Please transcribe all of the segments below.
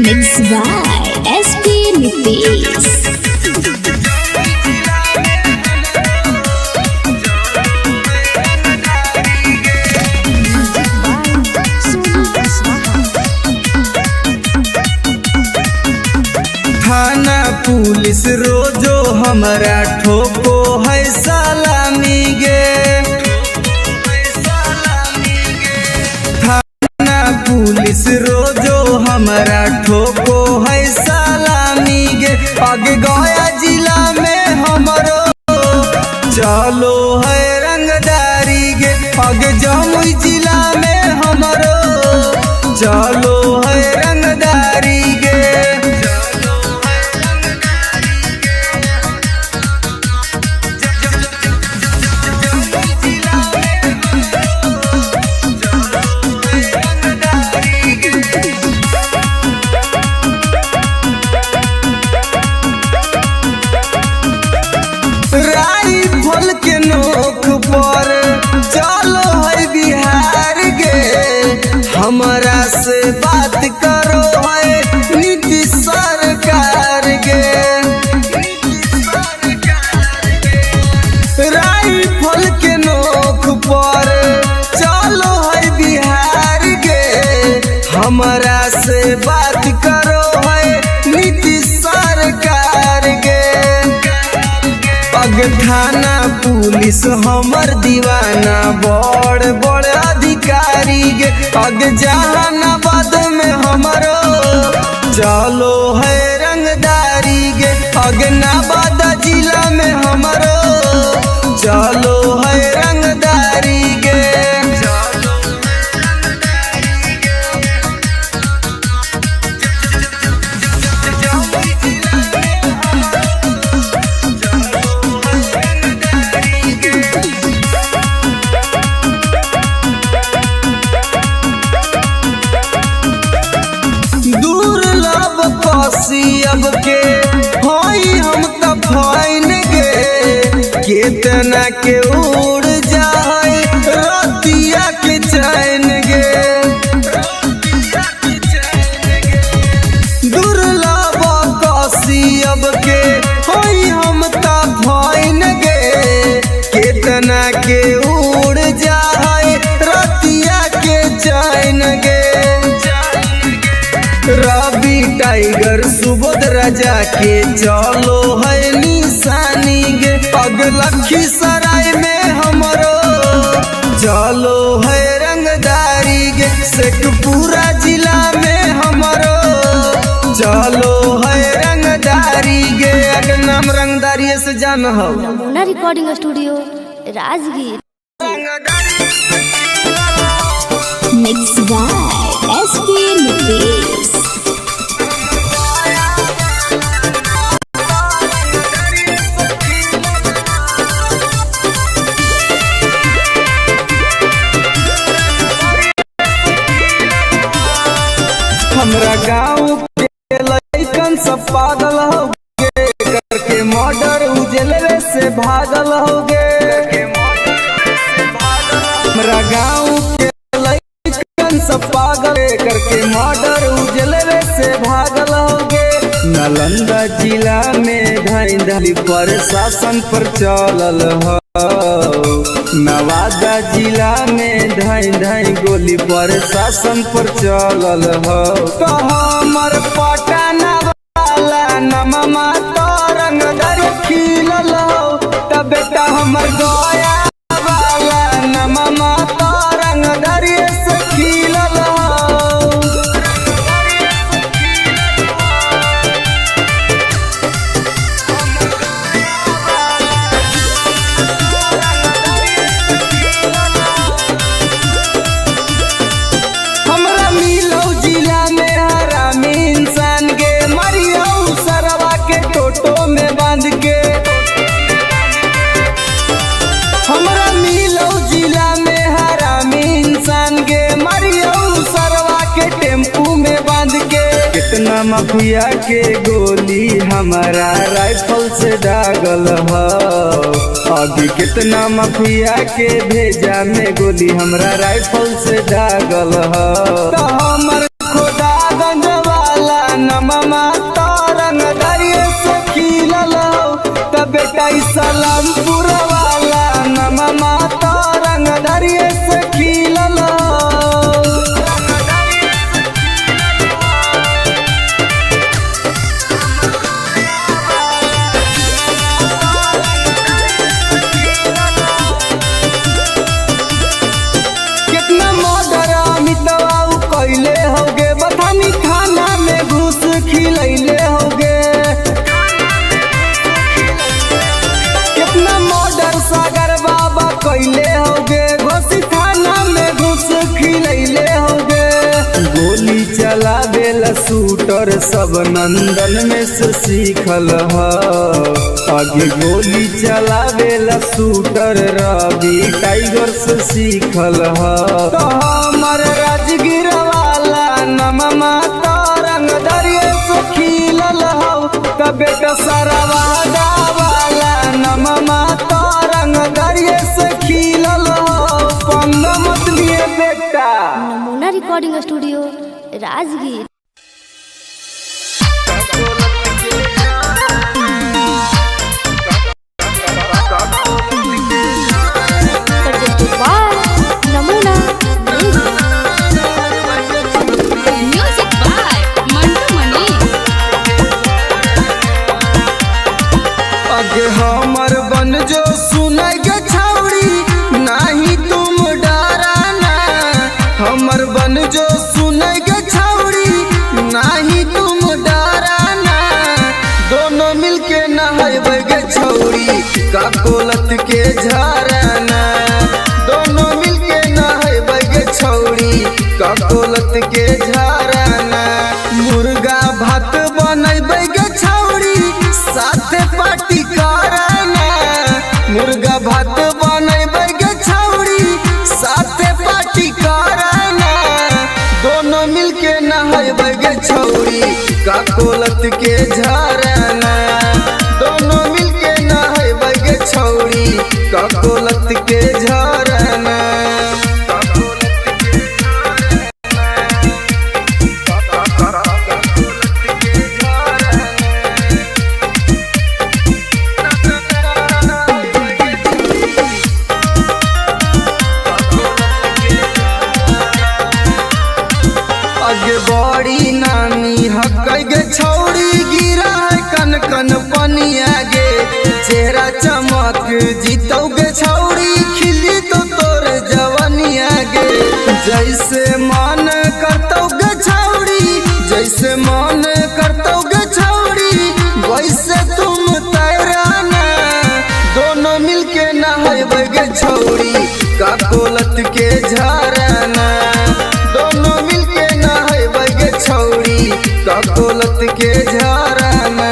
Mixed by SP Nitish. थाना police रोजो हमरा ठोको है सलामी गे। थाना पुलिस रोजो हमरा ठोको है सलामी गे। आगे गया जिला में हमरो चलो है रंगदारी गे। आगे जमुई जिला में हमरो चलो है रंगदारी गे। राइफल के नोक पर चलो है बिहार गे। हमरा से बात करो है नीतीश सरकार गे। राइफल के नोक पर चलो है बिहार गे। हमरा से बात करो है नीतीश सरकार गे। अग थाना पुलिस हमर दीवाना बड़ बड़ अधिकारी गे। अग जहानाबाद में हमरो चलो है रंगदारी गे। अग नवादा जिला में हमरो चलो है रंगदारी गे। अब के होई हम त फाइन गे। केतना के उड़ जाए रतिया के चैन गे। दुर्लभ कसी अब के होई हम त फाइन गे। केतना के उड़ जाए रतिया के चैन गे। रवि टाइगर सुबोध राजा के चलो है निशानी गे। अग लखीसराय में हमरो चलो है रंगदारी गे। शेखपुरा जिला में हमरो चलो है रंगदारी गे। अगर नाम रंगदारी से जान हो नमूना recording studio Rajgir. Mixed by SP Nitish. हमरा गाँव के लइकन सब पागल हो गे। करके मर्डर उजलवे से भागल हो गे। हमरा गाँव के लइकन सब पागल करके मर्डर उजलवे से भागल हो गे। नालंदा जिला में धांधली प्रशासन पर चलल हो। नवादा जिला में धाई गोली प्रशासन पर चलल हो। तो हमर पटना वाला नममा तो रंगदार खिलल हो। तब बेटा हमर गया वाला नममा तो रंगदार से खिलल हो। हमरा मिलो जिला में हरामी इंसान गे। मरियो सरवा के टेम्पू में बांध के। कितना माफिया के गोली हमारा राइफल से दागल हो। अभी कितना माफिया के भेजा में गोली हमरा राइफल से दागल हो। रामपुर वाला नमा तो रंग दरिये से खिलल कितना मर्डर अमितवा कैले होगे बथानी खाना में घुस खिलैले होगे कितना मर्डर सागर बाबा कैले होगे घोसी थाना में घुस खिलैले होगे गोली चलावेला शूटर सब नंदन में से सीखल ह आगे गोली चलावेला शूटर रवि टाइगर से सीखल ह तो हमर राजगीर वाला नमा तो रंग दरिये से खिलल हो तबे तो सरवादा वाला नमा तो रंग दरिये से खिलल हो पंग मत लिए बेटा। नमूना रिकॉर्डिंग स्टूडियो राजगीर। नमूना म्यूजिक बाय मंटू मनी। आगे हमर बन जो सुनाई गे छौड़ी नहीं तुम डराना हमर बन जो सुनाई गे छौड़ी नहीं तुम डराना दोनों मिलके नहाइबे गे छौड़ी का कोलत के झरना दोनों मिलके नहाइबे गे छौड़ी का कोलत के झरना मुर्गा भात बनैबे गे छौड़ी साथे पार्टी करना मुर्गा भात बनैबे गे छौड़ी साथे पार्टी करना दोनों मिलके नहाइबे गे छौड़ी का कोलत के झरना दोनों मिलके नहाइबे गे छौड़ी का कोलत के झरना आगे बड़ी नामी हकै गे छौड़ी गिरा है कन कन पनिया गे चेहरा चमक जीतौ गे छौड़ी खिली तो तोर जवनिया गे जैसे मन करतौ गे छौड़ी जैसे मन करतौ गे छौड़ी वैसे तुम तैराना दोनों मिलके नहाइबे गे छौड़ी का कोलत के झरना दोनों मिलके नहाइबे गे छौड़ी का कोलत के झरना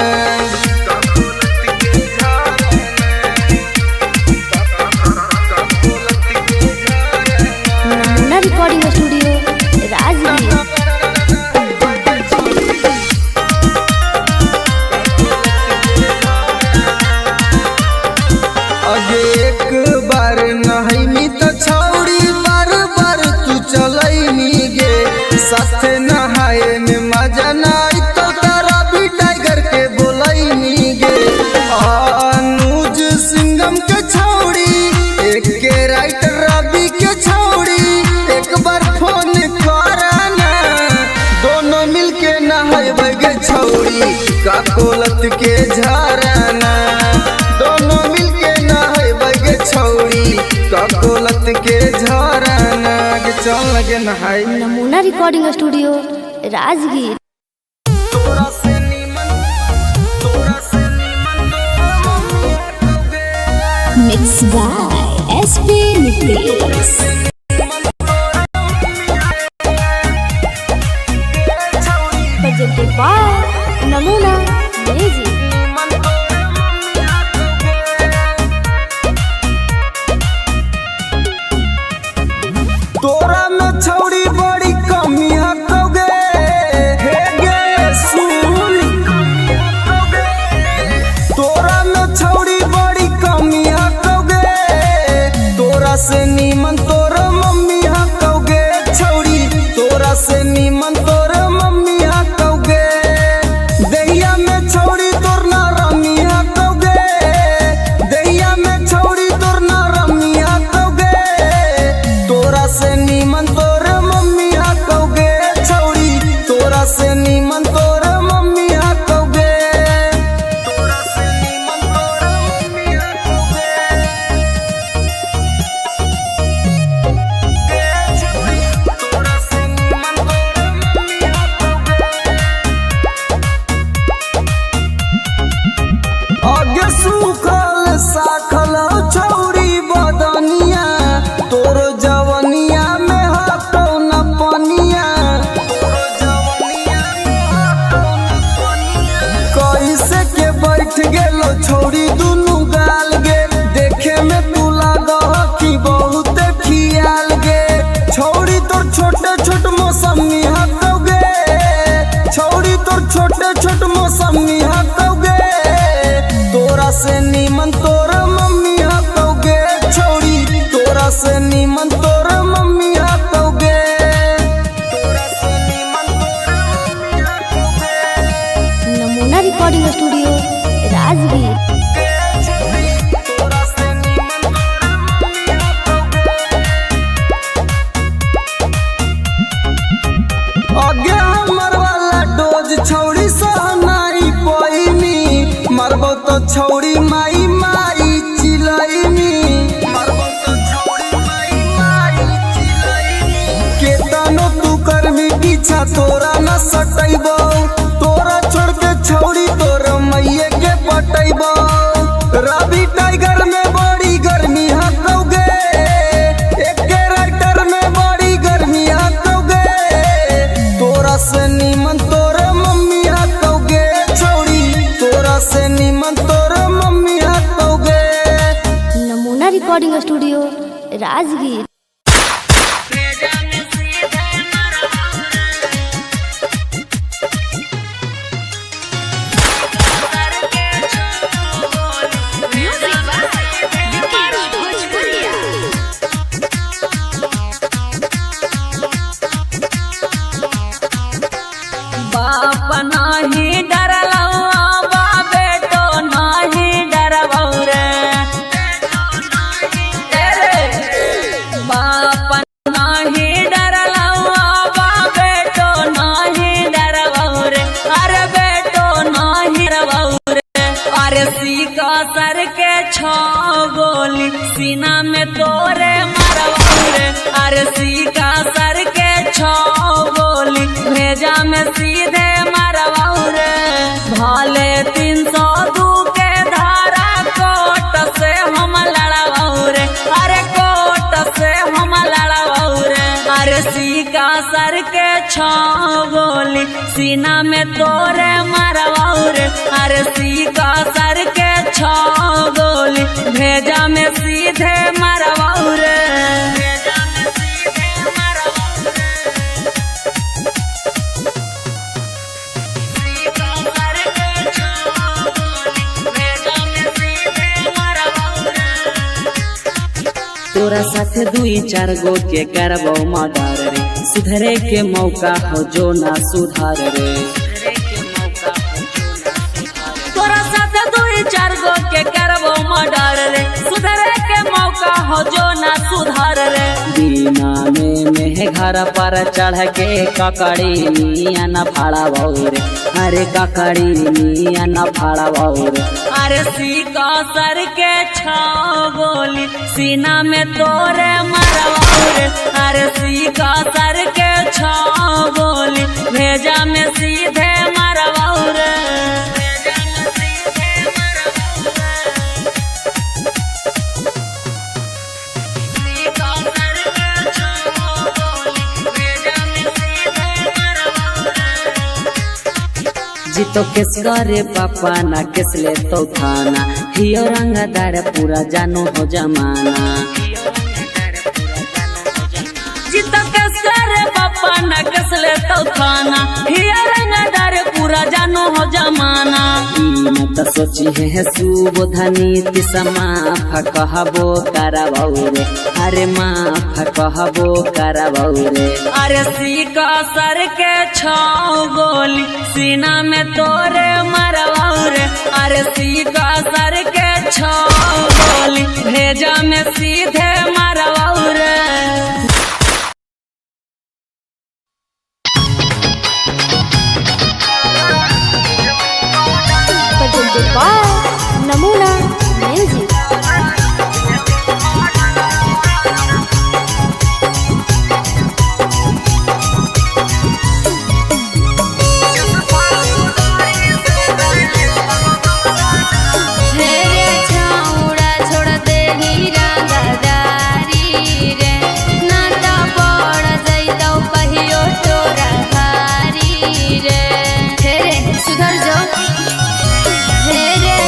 नमूना रिकॉर्डिंग स्टूडियो राजगीर। आगे एक बार नहाइमी तो छौड़ी बार बार तू चलैमी गे साथे नहाए में मजा नहीं तो तारा भी टाइगर के बोलैमी गे अनुज सिंघम के छौड़ी एक के राइटर रवि के छौड़ी एक बार फोन करना दोनों मिलके नहाइबे गे छौड़ी का कोलत के झरना दोनों मिलके नहाइबे गे छौड़ी का कोलत के झरना के चल लगे नहाई। नमूना रिकॉर्डिंग स्टूडियो राजगीर। तोरा से नीमन मिक्स बाय एसपी नितेश। नमूना म्यूजिक। तोरा में छौड़ी बड़ी कमी हकोगे हे गे सुन तोरा में छौड़ी बड़ी कमी हकोगे तोरा से नीमन तोर मम्मी हकोगे छौड़ी तोरा से नीमन तोर मम्मी हकोगे दहिया में छौड़ी तोर ना रमी हकोगे दहिया में छौड़ी दुनु गाल गे देखे में तू लागो कि बहुत खियाल गे छौड़ी तोर छोटे छोट मौसमी हकौगे छौड़ी तोर छोटे छोट मौसमी हकौगे तोरा से नीमन तोर मम्मी हकौगे छौड़ी तोरा से नीमन तोर मम्मी हकौगे तोरा से नीमन तोर मम्मी हकौगे नमूना रिकॉर्डिंग स्टूडियो राजगीर। आगे हमर वाला डोज छौड़ी सहनाई पैनी मरबो तो छौड़ी माई माई चिलैनी मरबो तो छौड़ी माई माई चिलैनी केतनो तू करबी पीछा तोरा न सटैबो तोरा छोड़ के छौड़ी तोर मैये के पटैबो रवि टाइगर में बड़ी गर्मी हकौगे एके राइटर में बड़ी गर्मी हकौगे तोरा से नीमन तोर मम्मी हकौगे छौड़ी तोरा से नीमन तोर मम्मी हकौगे। Namuna recording studio Rajgir. Music by Vikesh Bhojpuriya. बाप नाही डरलौ बा बेटो नाही डरबौ रे बाप नाही डरलौ बा बेटो नाही डरबौ रे अरे बेटो नाही डरबौ रे अरे सीका सर के छो गोली सीना में तोरे मरबौ रे अरे सीका सर के छो गोली भेजा में सीधे मरबौ रे भाले 302 के धारा कोट से हम लड़बौ रे अरे कोट से हम लड़बौ रे अरे सीका सर के छो गोली सीना में तोरे मरबौ रे अरे सीका सर के छो गोली भेजा में सीधे मरबौ रे तोरा साथ 2-4 गो के करबो मर्डर रे सुधरे के मौका हो जो ना सुधार रे तोरा साथ 2-4 गो के करबो मर्डर रे सुधरे के मौका हो जो ना सुधार रे दीना में घर पर चढ़ के ककड़ी निया न फाड़बौ रे अरे ककड़ी निया न फाड़बौ रे अरे सीका सर के छो गोली सीना में तोरे मरबौ रे अरे सीका सर के छो गोली भेजा में सीधे मरबौ रे जीतो किस करे पापा ना किस ले तो थाना हियो रंगदार पूरा जानो हो जमाना जीतो किस करे पापा ना किस ले तो थाना हियो रंगदार पूरा जानो हो जमाना न तो सोची है सुबोधनी तिसमा कहबो करबौ रे अरे माफ कहबो करबौ रे अरे सीका सर के छो गोली सीना में तोरे मरबौ रे अरे सीका सर के छो गोली भेजा में सीधे मरबौ रे नमूना म्यूजिक। सुधर जो हे रे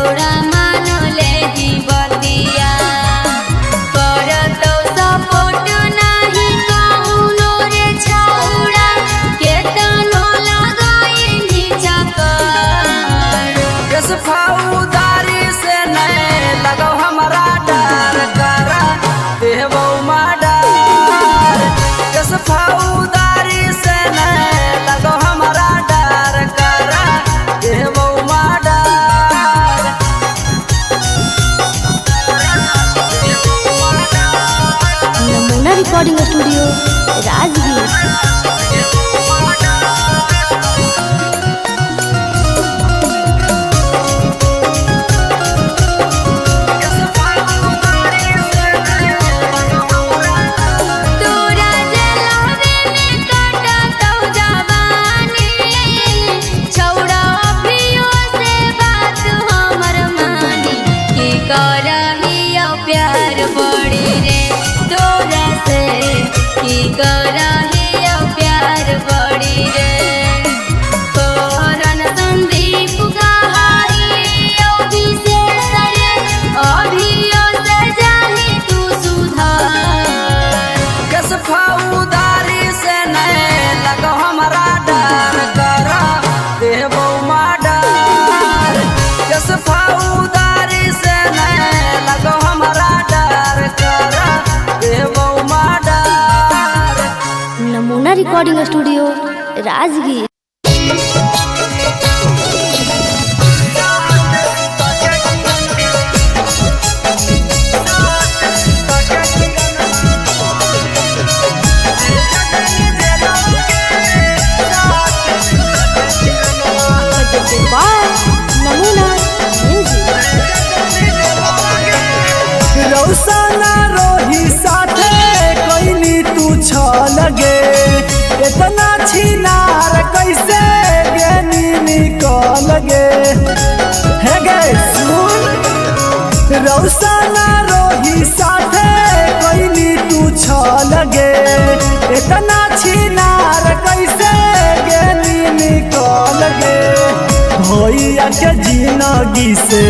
छौड़ा मानो ले ही बतिया करतो सपोर्ट नाही कौनो रे छौड़ा केतनो लगाई नी चक्कर किस फौदारी से नहीं लगो हमारा डर करा देवो माडर किस फौदारी से नहीं लगो हमारा डर करा देवो माडर नमूना रिकॉर्डिंग स्टूडियो राजगीर। तोरा जलावे में काटतो जवानी छौड़ा अभियो से बात हमर मानी की करहियो प्यार बड़ी रे तोरा से की करहियो प्यार बड़ी रे करन संदीप कहाइयो विशेष रे अभियो से जाही तू सुधार किस फौदारी से नहीं लगो हमारा डर करा देवो माडर किस फौदारी से नहीं लगो हमारा डर करा देवो माडर नमूना रिकॉर्डिंग स्टूडियो राजगीर। नमूना म्यूजिक। रौसना रोही साथे कोइनी तू छ लगे इतना छिनार कैसे गेनी निकल गे हे गे सुन रौसना रोही साथे कोइनी तू छ लगे इतना छिनार कैसे गेनी निकल गे भैया के जिंदगी से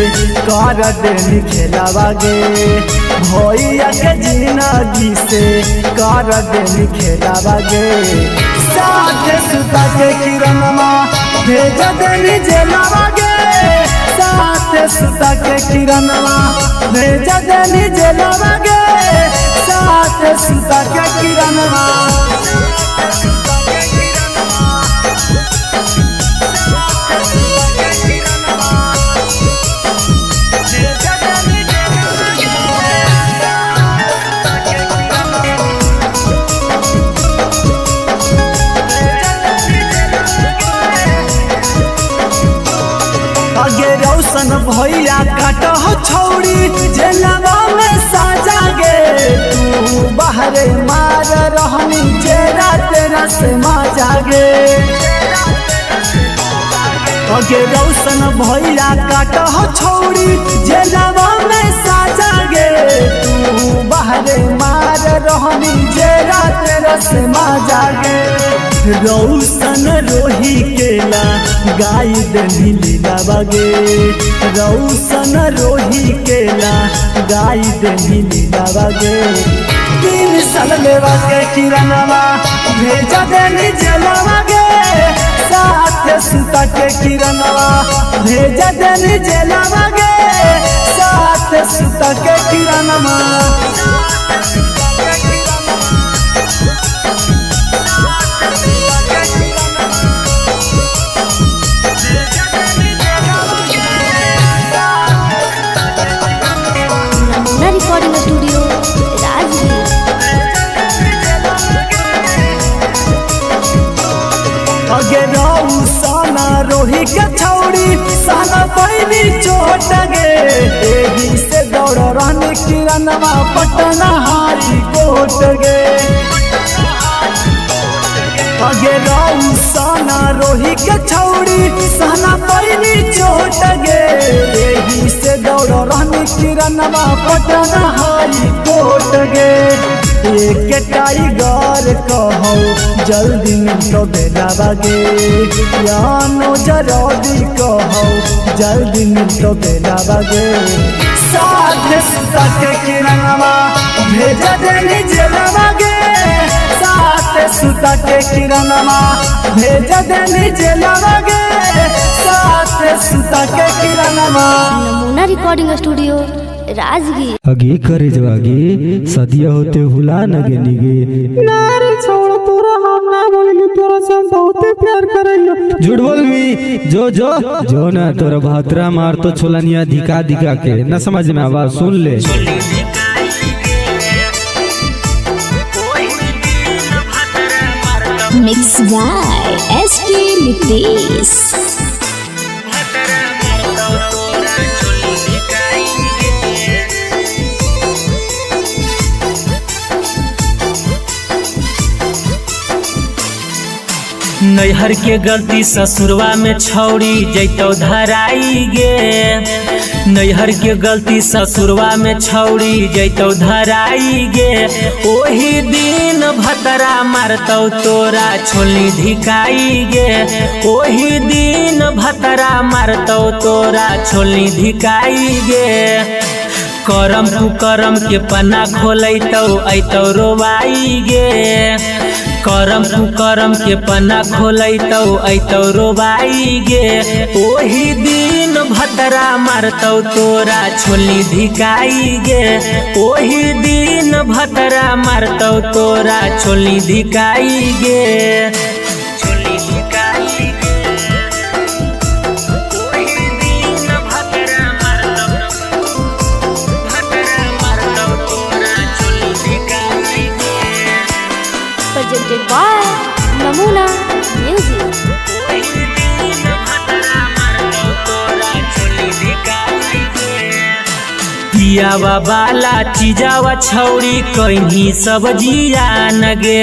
कर देनी खेलावागे भैया के जिंदगी से कर देनी खेलावागे साथ सुता के किरणमा भेज देनी जेलावागे साथ सुता के किरणमा भेज देनी जेलावागे साथ सुता के किरणमा आगे रौशन भैया काट हो छौड़ी जेलवा में साजा गे तू बाहरे मार रहनी जेरा तेरा से माजा गे आगे रौशन भैया काट हो छौड़ी जेलवा में साजा गे तू बाहरे मार रहनी जेरा तेरा से माजा गे रौशन रोही केला गाय दनी लीला बागे रौशन रोही केला गाय दनी लीला बागे 3 साल लेवा के किरणवा भेजा देनी जेलवा गे साथ सुता के किरणवा भेजा देनी जेलवा गे साथ सुता के किरणवा नमूना रिकॉर्डिंग स्टूडियो राजगीर। अगे रौसना रोही के छौड़ी साला पैनी चोट गे एही से दौड़ रहने किरणवा पटना हारी कोट गे अगे रौसना रोही के छौड़ी साला पैनी चोट गे एही से दौड़ रहने किरणवा पटना हाई कोट गे एक टाइगर कहो जल्दी तो बेलावा गे यानो जरदी कहो जल्दी तो बेलावा गे साथ सुता के किरणवा भेजा देनी जेलवा गे साथ सुता के किरणवा भेजा देनी जेलवा गे साथ सुता के किरणवा। नमूना रिकॉर्डिंग स्टूडियो राजगीर। आगे करे जो आगे सदिया होते हुला न गे निगे नारे छोड़ तोरा हम ना बोलेंगे तोरा से हम बहुत प्यार करेंगे। झूठ बोल भी जो ना तोरा भातरा मार तो छोलनिया दिखा दिखा के न समझ में आवाज सुन ले। Mix by SP Nitesh. नैहर के गलती ससुरवा में छौड़ी जैतो धराई गे नैहर के गलती ससुरवा में छौड़ी जैतो धराई गे ओही दिन भतरा मारतौ तोरा छोली धिकाई गे ओही दिन भतरा मारतौ तोरा छोली धिकाई गे करम कुकरम के पन्ना खोलैतौ ऐतौ रोवाई गे करम कुकरम के पन्ना खोलैतौ ऐतौ रोवाई गे ओही दिन भतरा मारतौ तोरा छोली धिकाई गे ओही दिन भतरा मारतौ तोरा छोली धिकाई गे छोली धिकाई गे ओही दिन भतरा मारतौ तोरा छोली धिकाई गे प्रेजेंटेड बाय नमूना म्यूजिक। पियावा बाला चीजावा छौड़ी कहीं सब्जिया नगे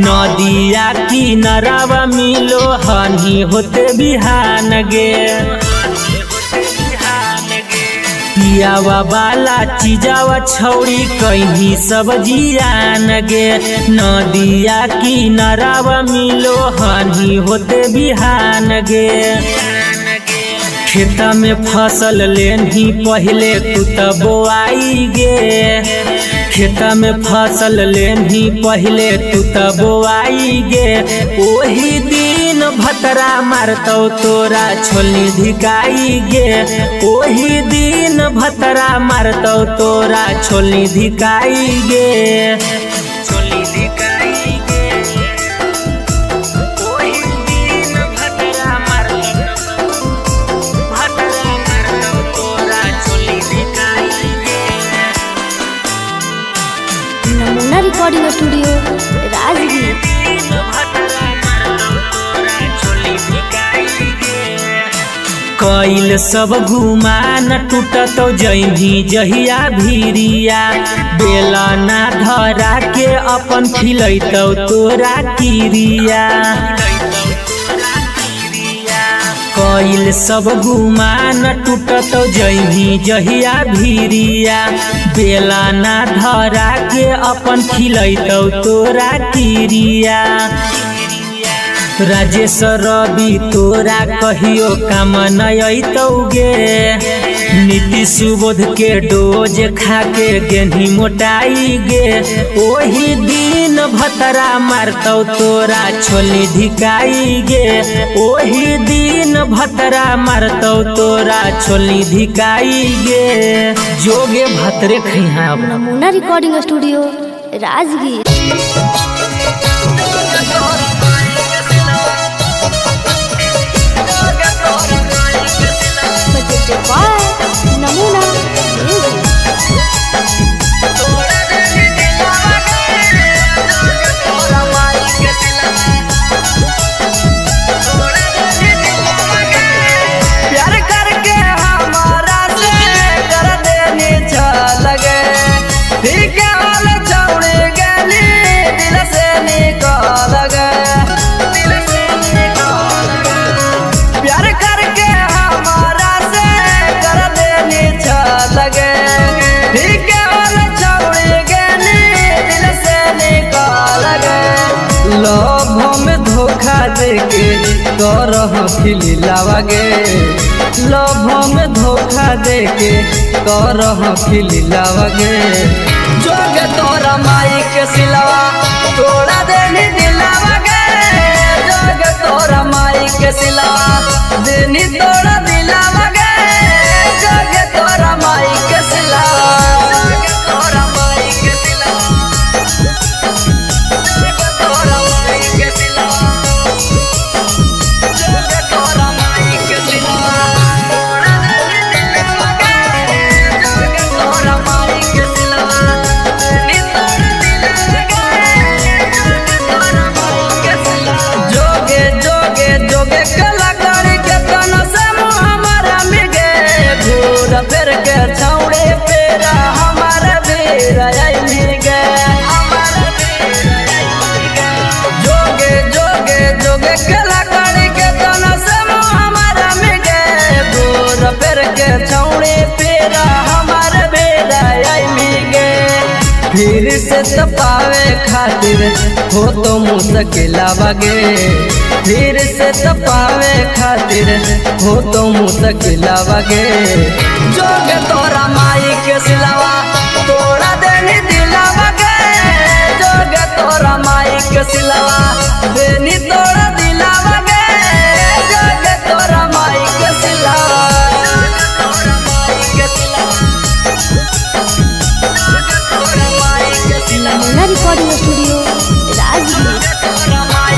नदिया किनारावा मिलो हनी होते बिहान गे पियावा बाला चीजावा छौड़ी कहीं सब्जिया नगे नदिया किनारावा मिलो हनी होते बिहान गे खेता में फसल लेनी पहले तू तो बोआई गे खेता में फसल लेनी पहले तू तो बोआई गे ओही दिन भतरा मारतौ तोरा छोली धिकाई गे ओही दिन भतरा मारतौ तोरा छोली धिकाई गे छोली धिकाई गे ओही दिन भतरा मारतौ तोरा छोली धिकाई गे। नमूना रिकॉर्डिंग स्टूडियो राजगीर। कइल सब घुमान टूटतो जैनी जहिया भीरिया बेला ना धरा के अपन खिलैतौ तोरा किरिया कइल सब गुमान टूटतो जैनी जहिया भीरिया बेला ना धरा के अपन खिलैतौ तोरा किरिया राजेश रवि तोरा कहियो काम नयतौ गे नीति सुबोध के डोज खा के गेंधी मोटाई गे ओही दिन भतरा मारतौ तोरा छोली धिकाई गे ओही दिन भतरा मारतौ तोरा छोली धिकाई गे जोगे भतरे खैहा। Namuna recording studio Rajgir. Presented by Namuna music. प्यार करके हमारा से कर देनी लगे ठीक है वाले छौड़ी गली देके करह खिलावा गे लभ में धोखा देके करह खिलावा गे जोगे तोरा माई के सिलवा तोड़ा देनी दिलावा गे जोगे तोरा माई के सिलवा देनी तोड़ा दिलावा गे जोगे तोरा माई के सिलवा जोगे तोरा माई के सिलवा जोगे तोरा माई के सिलवा जोगे तोरा माई के सिलवा तोड़ा देनी दिलावा गे जोगे तोरा माई के सिलवा देनी तोड़ा दिलावा गे जोगे तोरा माई के सिलवा जोगे जोगे जोगे कलाकारी के तना से हमारा मिगे घूर फिर के छौड़े पेरा हमारा बेरा आई मिगे हमारा बेरा आई मिगे जोगे जोगे जोगे कलाकारी के तना से हमारा मिगे घूर फिर के छौड़े पेरा हमारा बेरा आई मिगे फिर से तपावे खातिर हो तो मुश्किल आवागे फिर से तपावे खातिर हो तो मुश्किल आवागे जोगे तोरा माई के सिलवा तोड़ा देनी दिलावा गे जोगे तोरा माई के सिलवा देनी तोड़ा दिलावा गे जोगे तोरा माई के सिलवा जोगे तोरा माई के सिलवा नमूना रिकॉर्डिंग स्टूडियो राजगीर।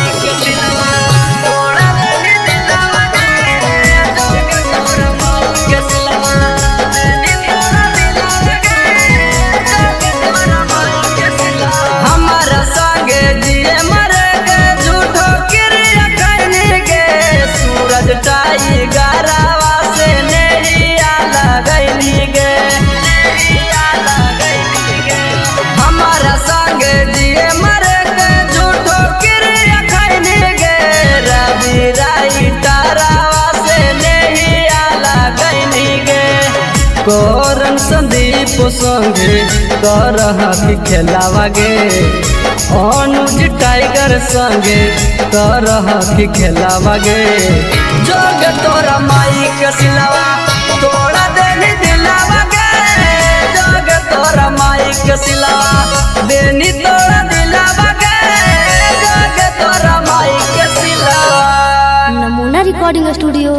हमारा संगे जिए मरे गे झूठो क्रिया करने गे सूरज टाई गारावा से नहीं लगैली गे हमारा संगे जिए मरे गे झूठो क्रिया करने गे रवि राई तारावा से नहीं लगैली गे कोरन संदीप संगे करह खेलावा गे अनुज टाइगर संगे करह खेलावा गे जोगे तोरा माई के सिलवा तोड़ा देनी दिलावा गे जोगे तोरा माई के सिलवा देनी तोड़ा दिलावा गे जोगे तोरा माई के सिलवा नमूना recording studio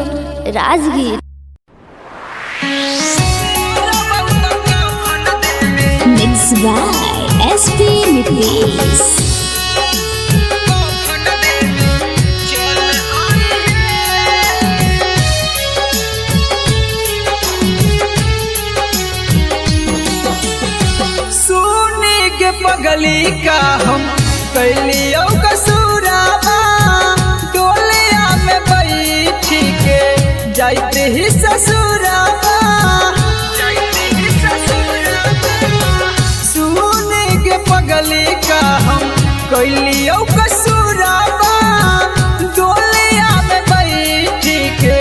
Rajgir. Mixed by SP Nitish. सुनी के पगली का हम कैलियो कसूराबा डोलिया में बैठी के जाते ही ससुराबा सुनी के पगली का हम कैलियो कसूराबा डोलिया में बैठी के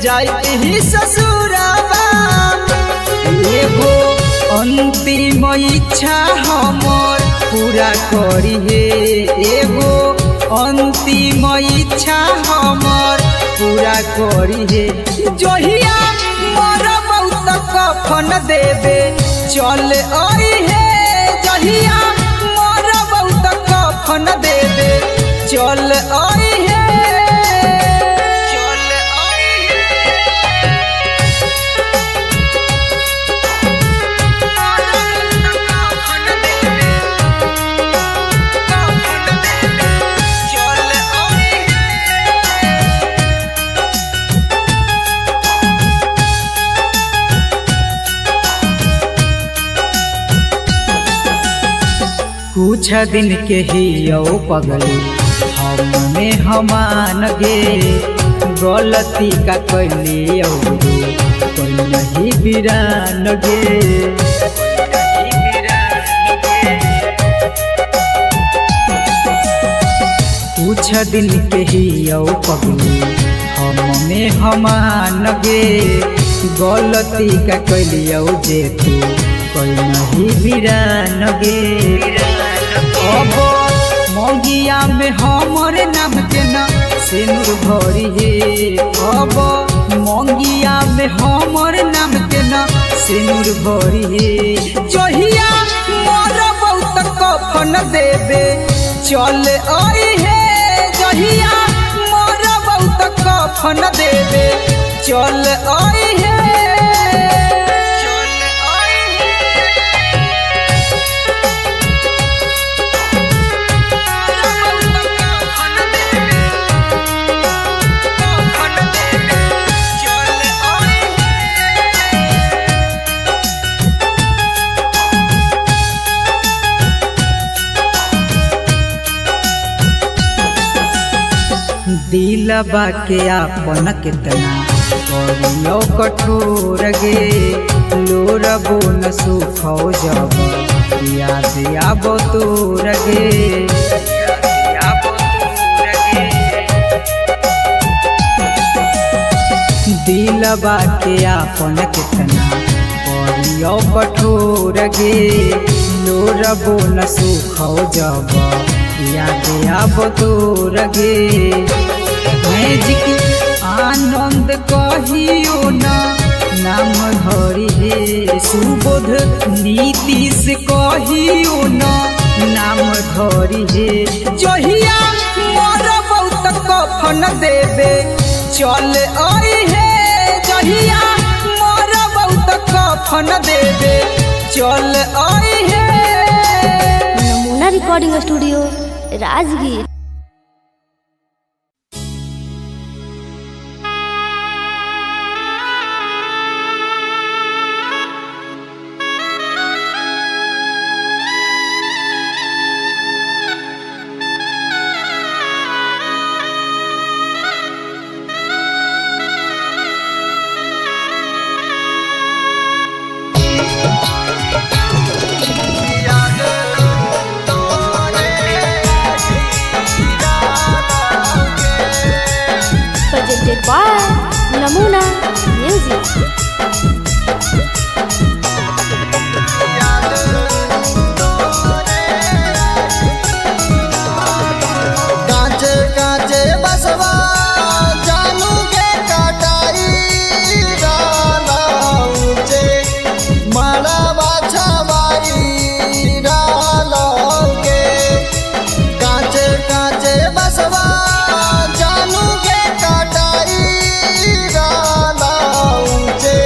जाते ही ससुराबा एगो अंतिम इच्छा हमर पूरा करी हे एगो अंतिम इच्छा हमर पूरा करी हे जहिया मोरा बहुत कफन देवे चल आई हे जहिया मोरा बहुत कफन देवे चल आई हे चल आई कुछ दिन के ही यो पगली हमने हमान गे गलती का कैली कोई नहीं बिरान गे कुछ दिन के ही यो पगली हमने हमान गे गलती का कैली जे तू कोई नहीं बिरान गे अब मौगिया में हमर नाम के न सिनुर भरी हे अब मंगिया में हमर नाम के न सिनुर भरी हे जहिया मोर बहुत कफन देवे चल आई हे जहिया मोर बहुत कफन देवे चल आई हे दिलबा के आपन कितना करियो कठोर गे लोरबो न सुखो जब याद आबो तोर गे दिलबा के आपन कितना करियो कठोर गे लोरबो न सुखो जब याद आबो तोर गे मैजिक आनंद कहियो ना नाम धरी हे सुबोध नीतीश कहियो ना नाम धरी हे जहिया मोर बहुत कफन देवे चल आई हे जहिया मोर बहुत कफन देवे चल आई हे। नमूना recording studio Rajgir. Presented by Namuna Music। कांचे कांचे बसवा जानू के कटाई डाला ऊंचे मड़वा छवाई डाला के कांचे कांचे बसवा जानू के कटाई डाला ऊंचे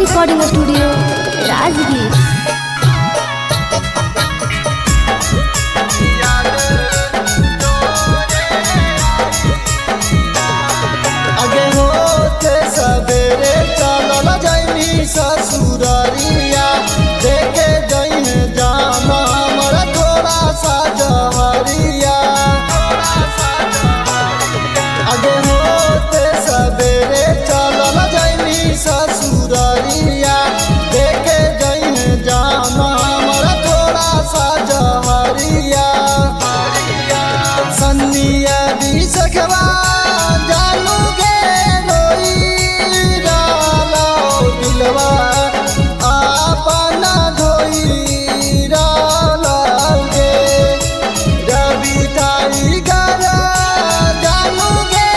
रिकॉर्डिंग स्टूडियो राजगीर। आगे होते सवेरे चलल जाइनी ससुररिया देखे जइन जामा हमारा थोड़ा सा जहरिया। आगे होते सवेरे चलल जाइनी ससुररिया देखे जइन जामा हमारा थोड़ा सा जहरिया। सन्निया भी सखवा जानू के रोई डालो दिलवा आपना धोई डालो गे। रवि टाइगर जानू के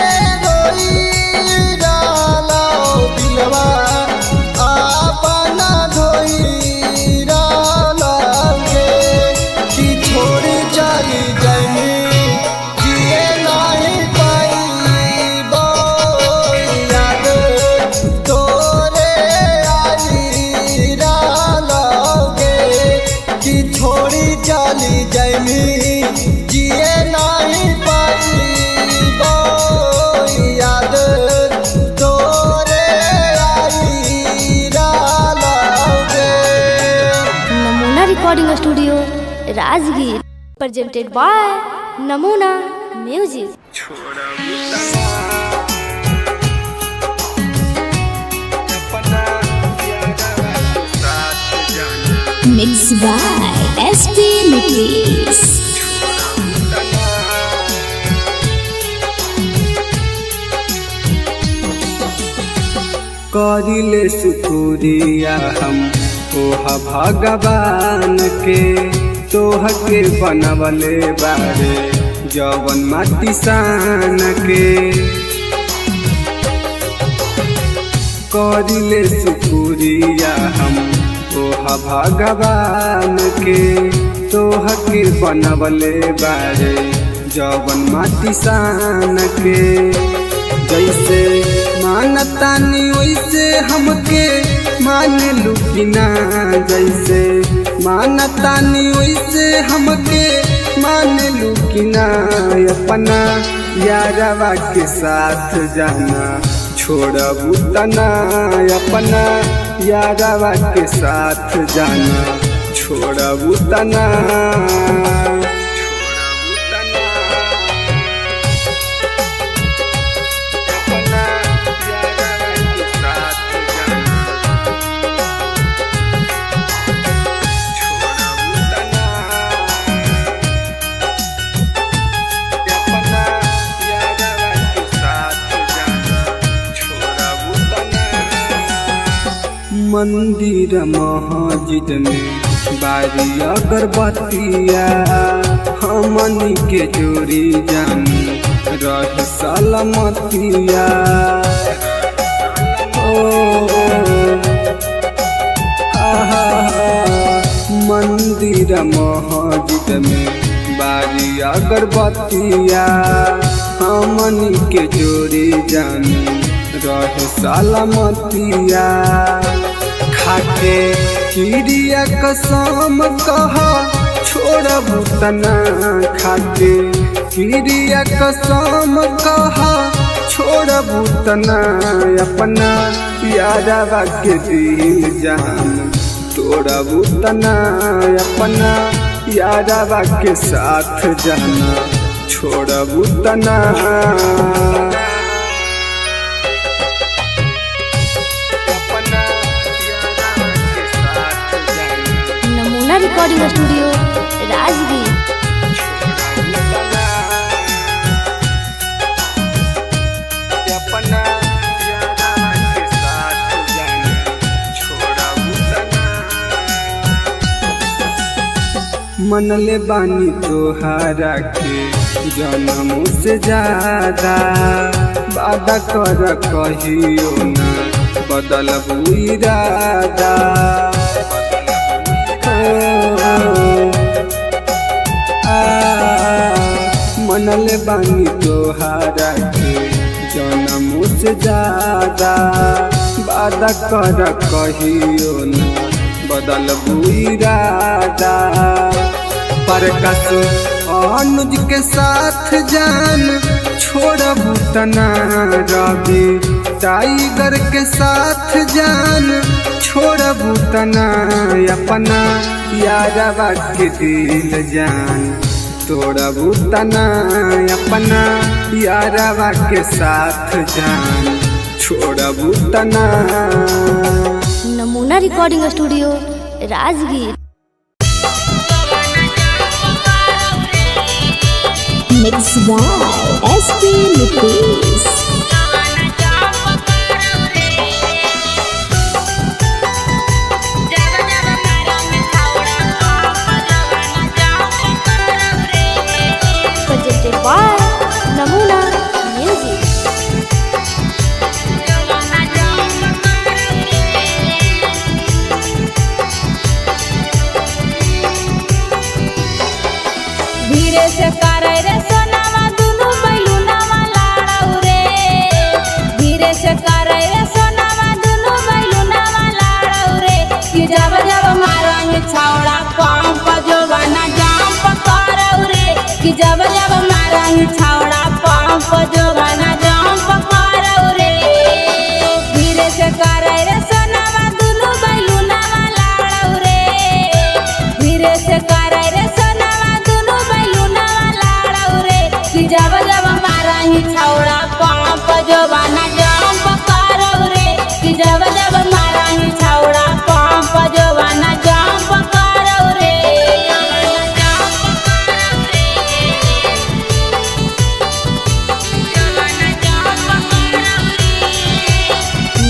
रोई डालो दिलवा आपना धोई डालो गे। कि छोड़ी चली जाइनी जिए नहीं पाइबो याद तोरे आई डालोगे। कि छोड़ी चली जाइनी जिए नहीं पाइबो याद तोरे आई डालोगे। Namuna recording studio Rajgir presented by Namuna music. Mixed by SP Mitlis. करिले शुक्रिया हम तोहा भगवान के तोह के बनवले बारे जवन माटी सान के। करिले शुक्रिया हम तोहा भगवान के तोह के बनवले बारे जवन माटी सान के। जैसे मानतानी वैसे हमके मान लुकिना जैसे मानतानी वैसे हमके मान लुकिना। अपना यारवा के साथ जाना छोड़बू तना अपना यारवा के साथ जाना छोड़बू तना। मंदिर मस्जिद में बारी अगरबत्तिया हमनी के जोड़ी जानी रह सलामतिया। मंदिर मस्जिद में बारी अगरबत्तिया हमनी के जोड़ी जानी रह सलामतिया। खाके किरिया कसम कहा छोड़बू तना खाके किरिया कसम कहा छोड़बू तना। अपना यारवा के दिल जान तोड़बू तना अपना यारवा के साथ जाना छोड़बू तना। नमूना रिकॉर्डिंग स्टूडियो राजगीर। मनले बानी तोहारा के जन्मों से ज्यादा वादा कर कहियो ना बदलबू इरादा। मनले बानी तोहारा के जन्मों से ज्यादा वादा कर कहियो न बदलबू इरादा। प्रकाश अनुज के साथ जान छोड़बू तना, रवि टाइगर के साथ जान छोड़बू तना, अपना यारवा के दिल जान तोड़बू तना, अपना यारवा के साथ जान छोड़बू तना। नमूना recording studio Rajgir. Mixed by SP Nickies. presented by Namuna Music। धीरे से करे रे सोनावा दुनु बैलुनावा लाड़ौ रे, धीरे से करे रे सोनावा दुनु बैलुनावा लाड़ौ रे, कि जब जब मारंग छौड़ा पंप जोबाना जंप करौ रे, कि जब जब मारंग छौड़ा पंप जोबाना जंप करौ रे, धीरे से करे रे सोनावा दुनु बैलुनावा लाड़ौ रे, धीरे से करे रे जब जब मारही छौड़ा पंप जोबाना जंप करौ रे, कि जब जब मारही छौड़ा पंप जोबाना जंप करौ रे।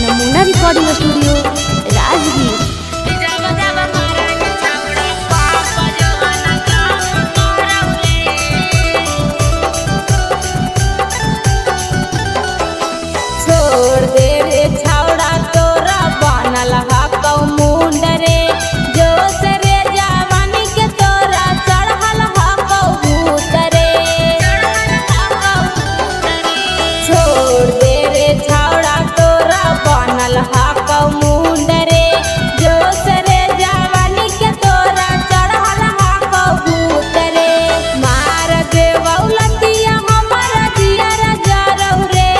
नमूना रिकॉर्डिंग स्टूडियो राजगीर। छोड़ दे रे छौड़ा तोरा बनल हकौ मुंड रे, जोश रे जवानी के तोरा चढ़ल हकौ भूत रे, छोड़ दे रे छौड़ा तोरा बनल हकौ मुंड रे, जोश रे जवानी के तोरा चढ़ल हकौ भूत रे, मार देवौ लतिया हमर जियर जरौ रे,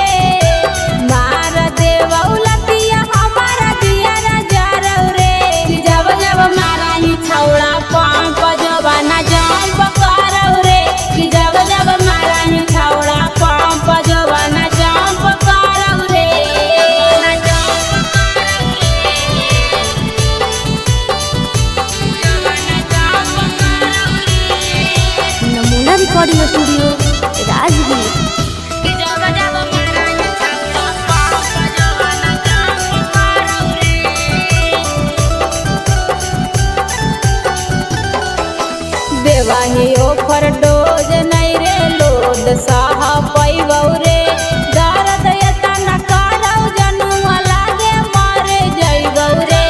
मार देवौ लतिया हमर जियर जरौ रे, कि जब जब मारही छौड़ा पंप जोबाना जंप करौ रे, कि जब जब मारही छौड़ा पंप जोबाना जंप करौ रे। नमूना रिकॉर्डिंग स्टूडियो राजगीर। देवाही ओफर डोज नहीं रे लोड साह पैबौ रे, दर्द एतना करौ जनुआ लागे मरे जइबौ रे,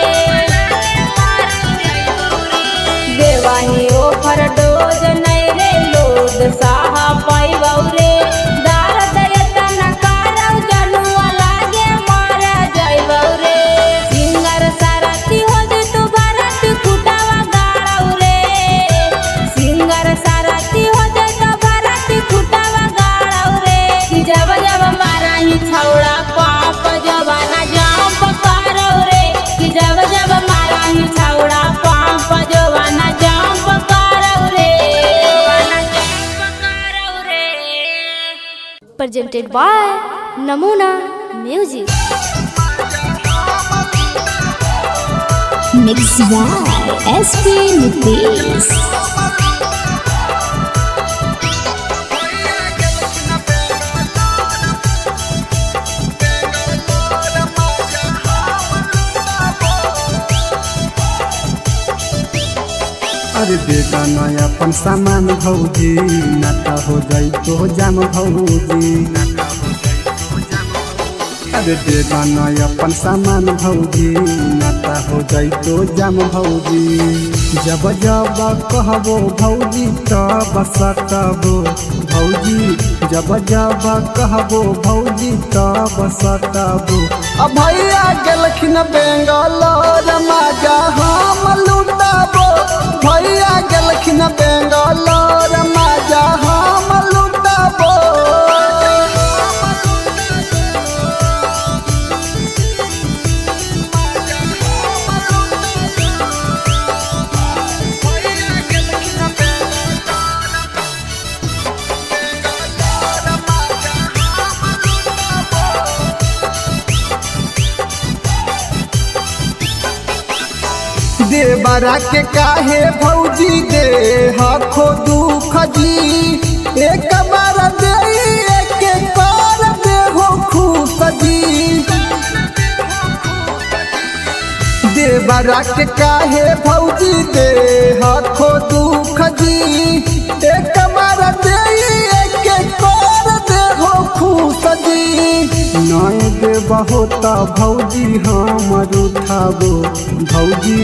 देवाही ओफर डोज नहीं रे लोड साह पैबौ रे, दर्द एतना करौ जनुआ लागे मरे जइबौ रे, सिंगर सारथी हो जे तू भारत कुटावा गाड़ौ रे, सिंगर सारथी हो जे तो भारत कुटावा गाड़ौ रे, कि जब जब मारही छौड़ा पंप जोबाना जंप करौ रे, कि जब जब मारही छौड़ा पंप जोबाना जंप करौ रे। presented by Namuna Music। Mixed by SP Nickies. अरे बेटा नया अपन सामान भौजी, नाता हो जाई तो जाम भौजी, अरे बेटा नया अपन सामान भौजी, नाता हो जाई तो जाम भौजी, जब जब कहबो भौजी तब सटबो भौजी, जब जब कहबो भौजी तब सटबो। अब भैया गेलखिन बेंगलोर मजा हम लुटबो, भैया गेलखिन बेंगलोर मजा हम लुटबो। देवरा के काहे भौजी दे हखो दुख जी, एक बार दे एक बार दे हो खुश जी। देवरा के काहे भौजी दे हखो दुख जी, एक बार दे एक बार दे हो खुश जी। नय देबा होता भौजी हमर उठाबो भौजी,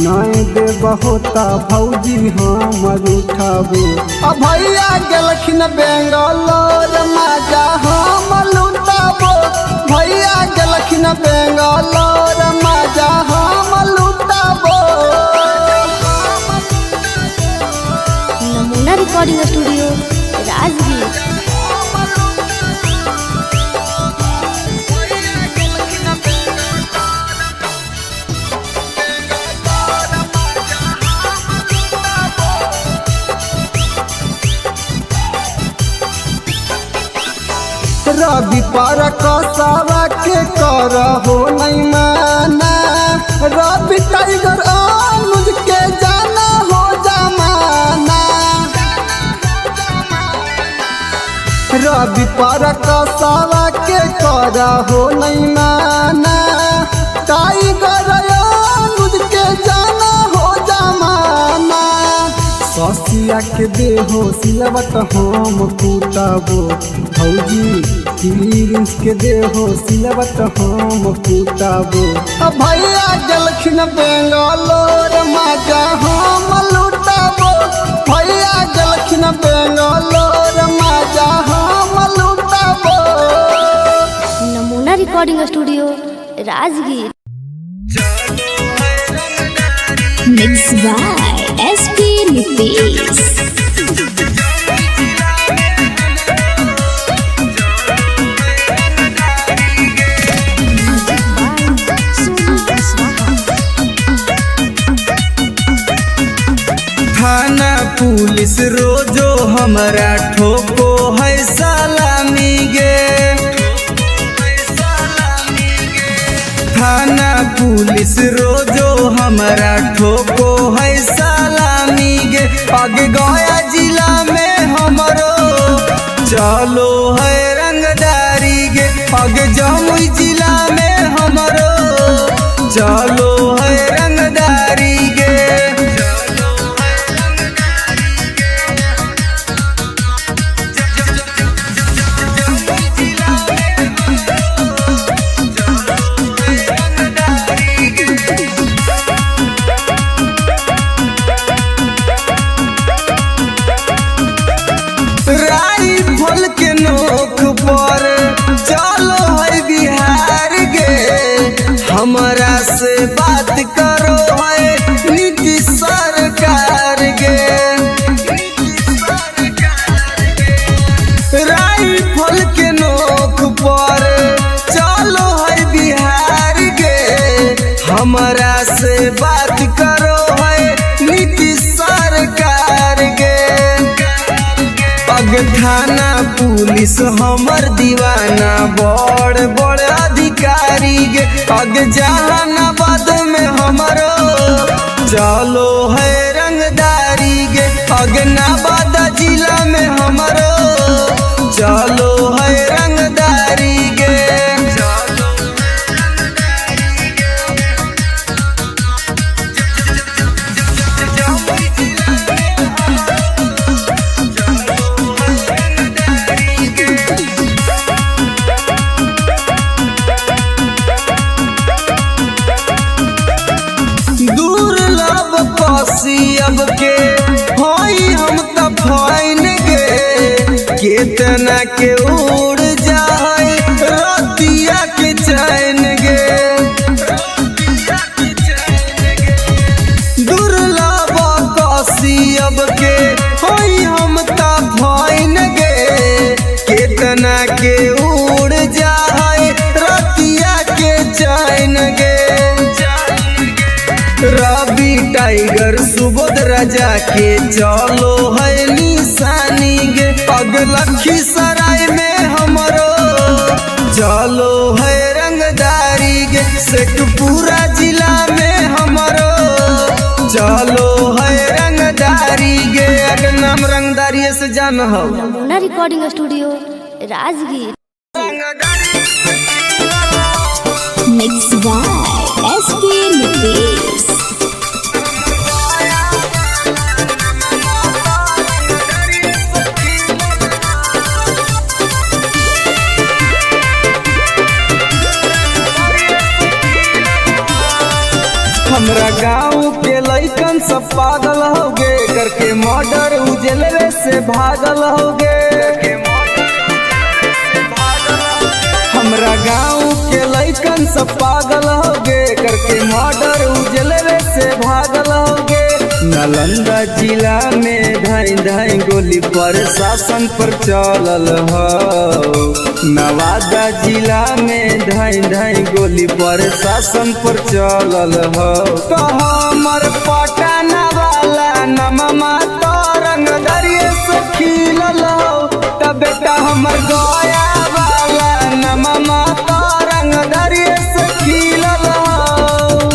नय देबा होता भौजी हमर उठाबो। अब भैया गेलखिन बेंगलोर मजा हम लुटाबो, भैया गेलखिन बेंगलोर मजा हम लुटाबो। नमूना रिकॉर्डिंग स्टूडियो राजगीर। रवि पर कसावा के कर हो नहीं माना, रवि टाइगर अनुज के जाना हो जमाना। रवि पर कसावा के कर हो नहीं माना, टाइगर अनुज के जाना हो जमाना। ससिया के देहो सिलवट हम कुटबो भौजी, प्रिंस के देहो सिलवट हम कुटबो। अब भैया गेलखिन बेंगलोर मजा हम लुटबो, भैया गेलखिन बेंगलोर मजा हम लुटबो। नमूना recording studio Rajgir. Mixed by SP Nitish. थाना पुलिस रोजो हमरा ठोको है सलामी गे, थाना पुलिस रोजो हमरा ठोको है सलामी गे। आगे गया जिला में हमरो चलो है रंगदारी गे, आगे जमुई जिला में हमरो चलो है रंगदारी गे। राइफल के नोक पर चलो है बिहार गे, हमरा से बात करो है नीतीश सरकार गे। राइफल के नोक पर चलो है बिहार गे, हमरा से बात करो है नीतीश सरकार गे। पग थाना पुलिस हमर दीवाना बड़ बड़ अधिकारी गे, पग जहानाबाद में हमरो चलो है रंगदारी गे, पग नवादा जिला में हमरो चलो है रंगदारी गे। कसी अब के होई हम त फाइन गे केतना के उड़ जाए रतिया के चैन गे दुर्लभ कसी अब के होई हम त फाइन गे केतना के उड़ जाए रतिया के चैन गे रवि टाइगर सुबोध राजा के चलो है निशानी गे पगलखी सराय में हमरो चलो है रंगदारी गे शेखपुरा जिला में हमरो चलो है रंगदारी गे अगर नाम रंगदारी से जान हो नमूना recording studio Rajgir. Mixed by SP Nitish. हमरा गाँव के लइकन सब पागल होगे करके मर्डर उजलवे से भागल होगे हमरा गाँव के लइकन सब पागल होगे करके मर्डर उजलवे से भागल होगे नालंदा जिला में धाई धाई गोली प्रशासन पर चलल हो नवादा जिला में धाई धाई गोली प्रशासन पर चलल हो तो हमर पटना वाला नममा तो रंगदरिये से खिलल हो तब बेटा हमर गया वाला नममा तो रंगदरिये से खिलल हो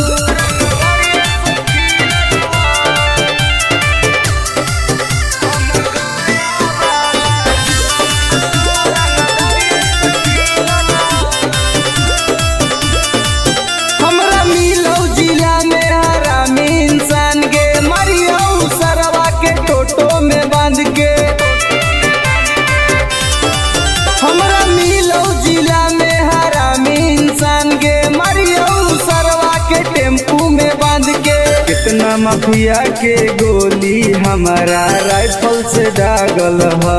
हमरा मिलो जिला में हरामी इंसान गे मरियो सरवा के टोटो में बांध के हमरा मिलो जिला में हरामी इंसान गे मरियो सरवा के टेम्पू में बांध के कितना माफिया के गोली हमारा राइफल से दागल हो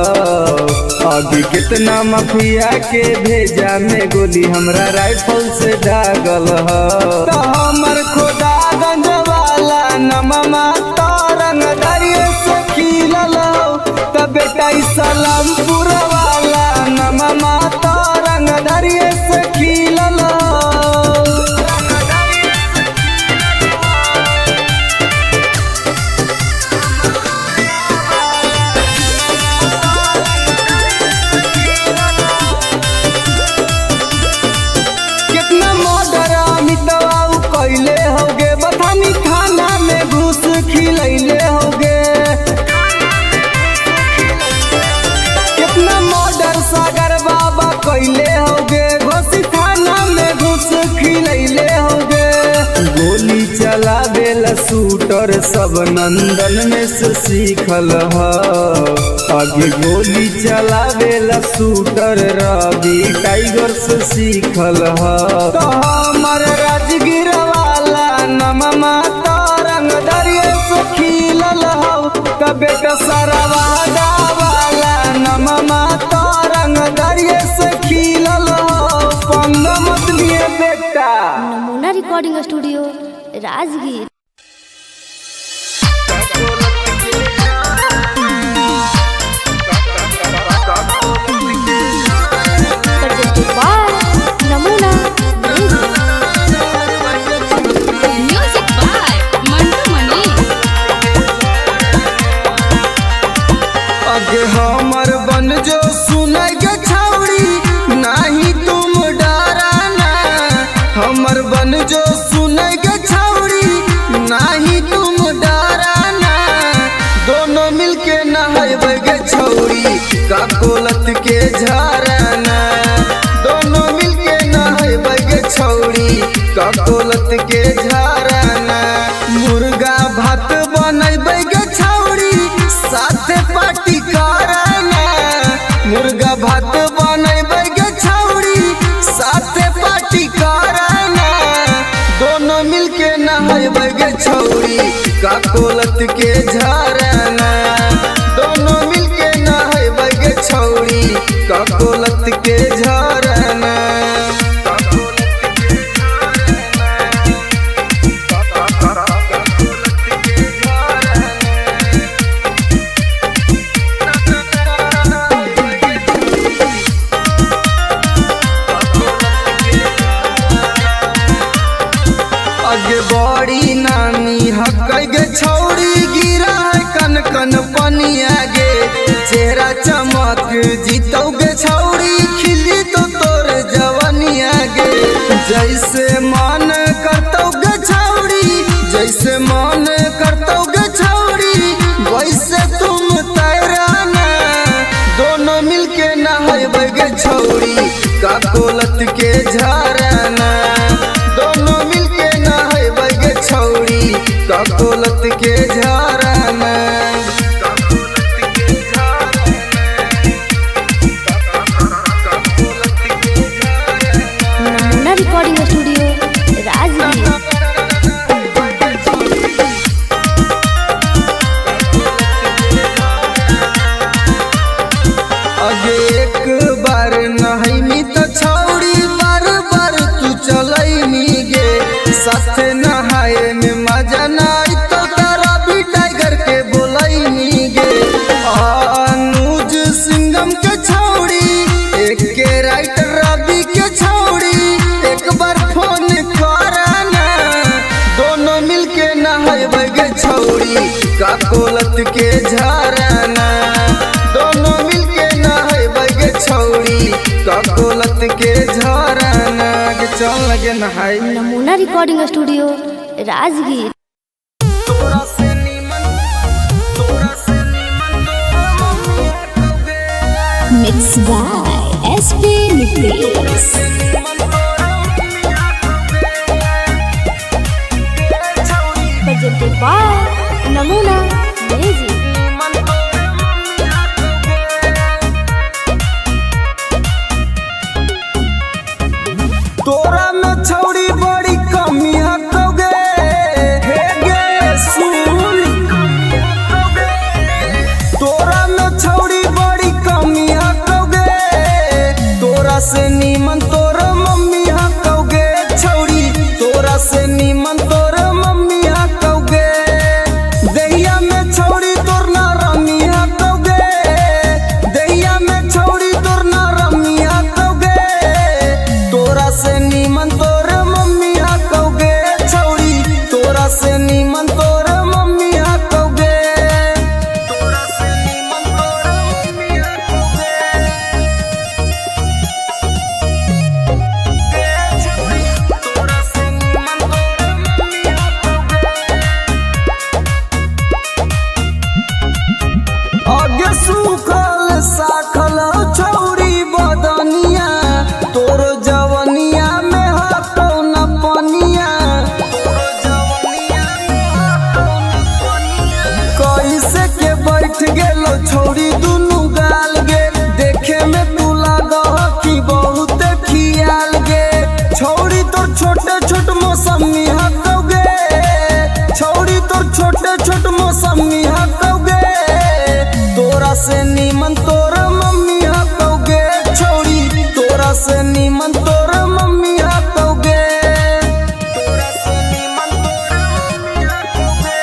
अभी कितना माफिया के भेजा में गोली हमरा राइफल से दागल हो तो हमर खोदागंज वाला नममा तो रंगदरिये से खिलल हो तो बेटा सलामपुर वाला नममा तो रंगदरिये से खिलल हो कितना मर्डर अमितवा कैले होगे बथानी थाना में घूस खिलैले होगे कितना मर्डर सागर बाबा कैले होगे घोसी थाना में घूस खिलैले होगे गोली चलावेला शूटर सब नंदन में से सीखल हो आगे गोली चलावेला शूटर रवि टाइगर से सीखल हो तो हमर राजगीर वाला नममा तो रंगदरिये से खिलल हो तो बेटा सरवादा वाला नममा तो रंगदरिये से खिलल हो पंग मत लिए बेटा नमूना रिकॉर्डिंग स्टूडियो राजगीर। नमूना Music by Mantu Mani. आगे हमर बन जो सुनाई के छौड़ी नहीं तुम डराना हमर बन जो सुनाई के छौड़ी नहीं तुम डराना दोनों मिलके नहाइबे गे छौड़ी का कोलत के झराना दोनों मिलके नहाइबे गे छौड़ी का कोलत के झराना मुर्गा भात बनैबे गे छौड़ी साथे पार्टी कराना मुर्गा भात बनैबे गे छौड़ी साथे पार्टी कराना दोनों मिलके नहाइबे बगे छौरी का कोलत के झरना दोनों मिलके नहाए बगे छौरी का कोलत के झरना आगे बड़ी नामी हक गे छौरी गिरा है कन कन पनिया गे चेहरा चमक जीतो गे छौरी खिली तो तोर जवनिया गे जैसे मन करतो गे छौरी जैसे मन करतो गे छौरी वैसे तुम तैराना दोनों मिलके नहाए गे छौरी का कोलत के झरना दोनों मिलके नहाए बगे छौरी का कोलत के झरना नमूना रिकॉर्डिंग स्टूडियो राजगीर। अगे एक बार नहाई तो छौरी बार बार तू चलैनी गे साथ नहाए में मजा नाई तो तारा भी टाइगर के बोलैनी गे अनुज सिंगम के छौरी एक के राइटर रवि के छौरी एक बार फोन कराना दोनों मिलके नहाए बगे छौरी का कोलत के झरना दोनों मिलके नहाए बगे छौरी का कोलत के झरना के चल लगे नहाए नमूना रिकॉर्डिंग स्टूडियो राजगीर। तोरा से नीमन Mixed by SP Nicholas. presented by Namuna music. तोरा में छौरी बड़ी कमी हकोगे हे गे सुन तोरा में छौरी बड़ी कमी हकोगे तोरा से नीमन तोर मम्मी हकोगे छौरी तोरा से नीमन तोर मम्मी हकोगे दहिया में छौरी तोर ना रमी हकोगे दहिया में छौरी तोर ना रमी हकोगे तोरा से नीमन तोर मम्मी हकोगे छौरी तोरा से नीमन तोर मम्मी हकोगे तोरा से नीमन तोर मम्मी हकोगे छौरी तोरा से नीमन तोर मम्मी हकोगे आगे सूखल साखल छौरी बदनिया तोर जवनिया में हटो न पनिया कैसे के बैठ गेलो छौरी दुनु गाल गे देखे में तू लागह कि बहुत खियाल गे छौरी तोर छोटे छोट मौसमी हकोगे छौरी तोर छोटे छोट मौसमी हकोगे तोरा से नीमन तोर मम्मी हकोगे छौरी तोरा से नीमन तोर मम्मी हकोगे तोरा से नीमन तोर मम्मी हकोगे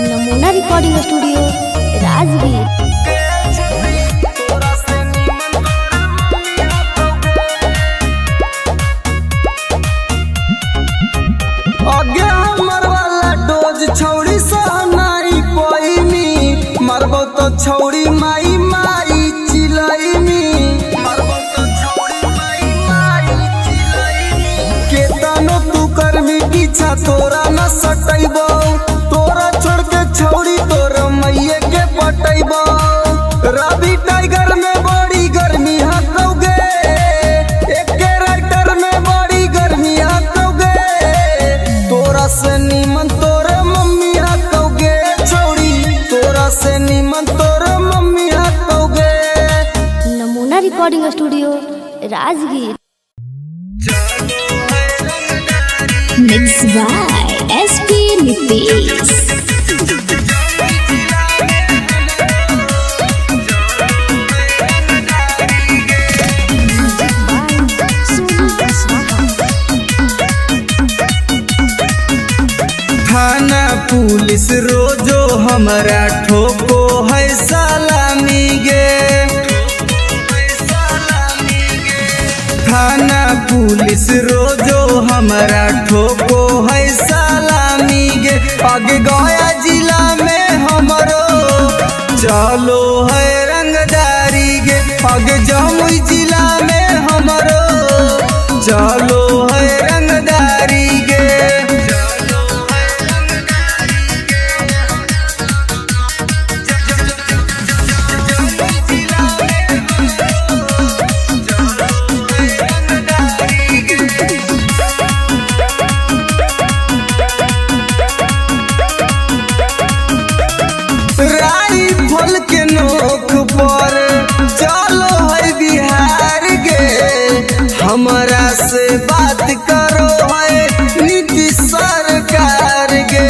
नमूना रिकॉर्डिंग स्टूडियो राजगीर। तोरा से नीमन तोर मम्मी हकोगे आगे हमर वाला डोज छौरी सहनाई पैनी मरबो तो छौरी माई माई चिलैनी मरबो तो छौरी माई माई चिलैनी केतनो तू करमी पीछा तोरा न सटैबो तोरा छोड़ के छौरी तोर मैये के पटैबो रवि टाइगर में बड़ी गर्मी हकोगे एक राइटर में बड़ी गर्मी हकोगे तोरा से नीमन तोर मम्मी हकोगे छौरी तोरा से नीमन तोर मम्मी हकोगे नमूना recording studio Rajgir. Mixed by SP Nitish. थाना पुलिस रोजो हमारा ठोको है सलामी गे। थाना पुलिस रोजो हमारा ठोको है सलामी गे। आगे गया जिला में हमरो चलो है रंगदारी गे। आगे जमुई जिला में हमरो चलो है रंगदारी गे। राइफल के नोक पर चलो है बिहार गे। हमारा से बात करो है नीतीश सरकार गे।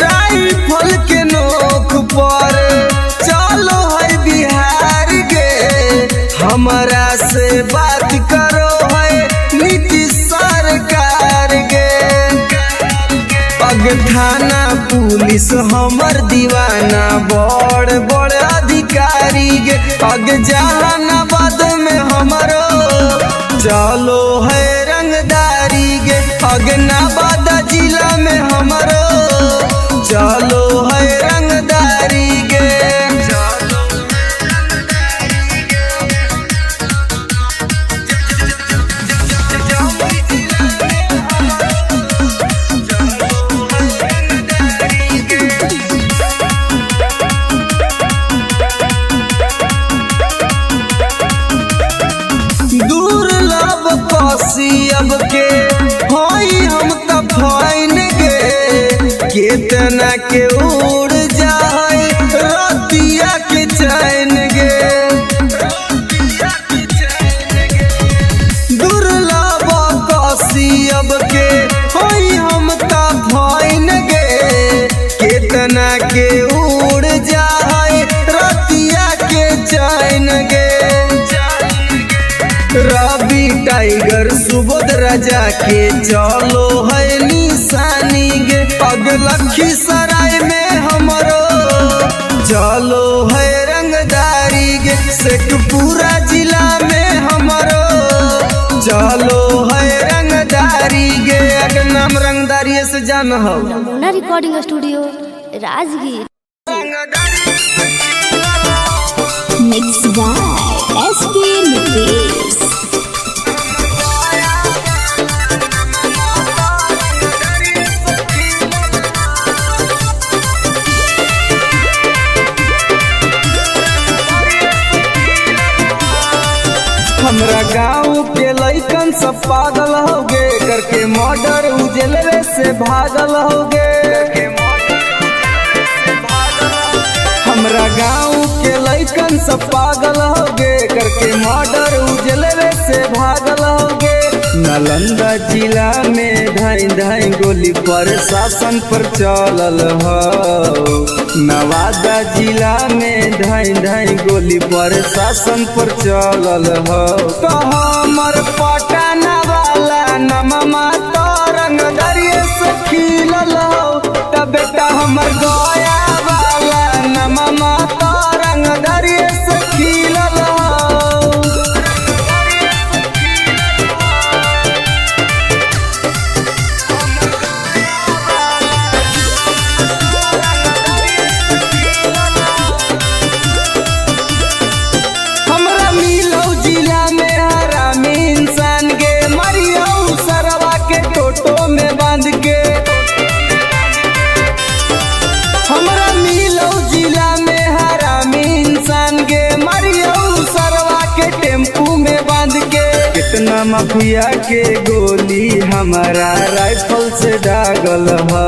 राइफल के नोक पर चलो है बिहार गे। हमारा से बात करो है नीतीश सरकार गे। पग थाना पुलिस हमर दीवाना बड़ बड़ अधिकारी गे। पग जहानाबाद में हमरो चलो है रंगदारी गे। पग नवादा जिला में हमरो चलो है रंगदारी गे। दुर्लभ पसियब के होई हम त फाइन गे। केतना के उड़ जाए रतिया के चैन गे। दुर्लभ पसियब के होई हम त फाइन गे। केतना के उड़ जाए रतिया के चैन गे। रवि टाइगर सुबोध राजा के चलो है निशानी गे। पग लखीसराय में हमरो चलो है रंगदारी गे। शेखपुरा जिला में हमरो चलो है रंगदारी गे। अगर नाम रंगदारी से जान हो। नमूना recording studio Rajgir. Mixed by SP Nitish. हमरा गाँव के लइकन सब पागल होगे। करके मर्डर उजलवे से भागल होगे। हमरा गाँव के लइकन सब पागल होगे। करके मर्डर उजलवे से भागल होगे। नालंदा जिला में धाई धाई गोली प्रशासन पर चलल हो। नवादा जिला में धाई धाई गोली प्रशासन पर चलल हो। तो हमर पटना वाला नममा तो रंगदरिये से खिलल हो। तब बेटा हमर गया वाला नममा तो रंगदरिये से खिलल हो। हमरा मिलो जिला में हरामी इंसान गे। मरियो सरवा के टोटो में बांध के। हमरा मिलो जिला में हरामी इंसान गे। मरियो सरवा के टेम्पू में बांध के। कितना माफिया के गोली हमारा राइफल से दागल हो।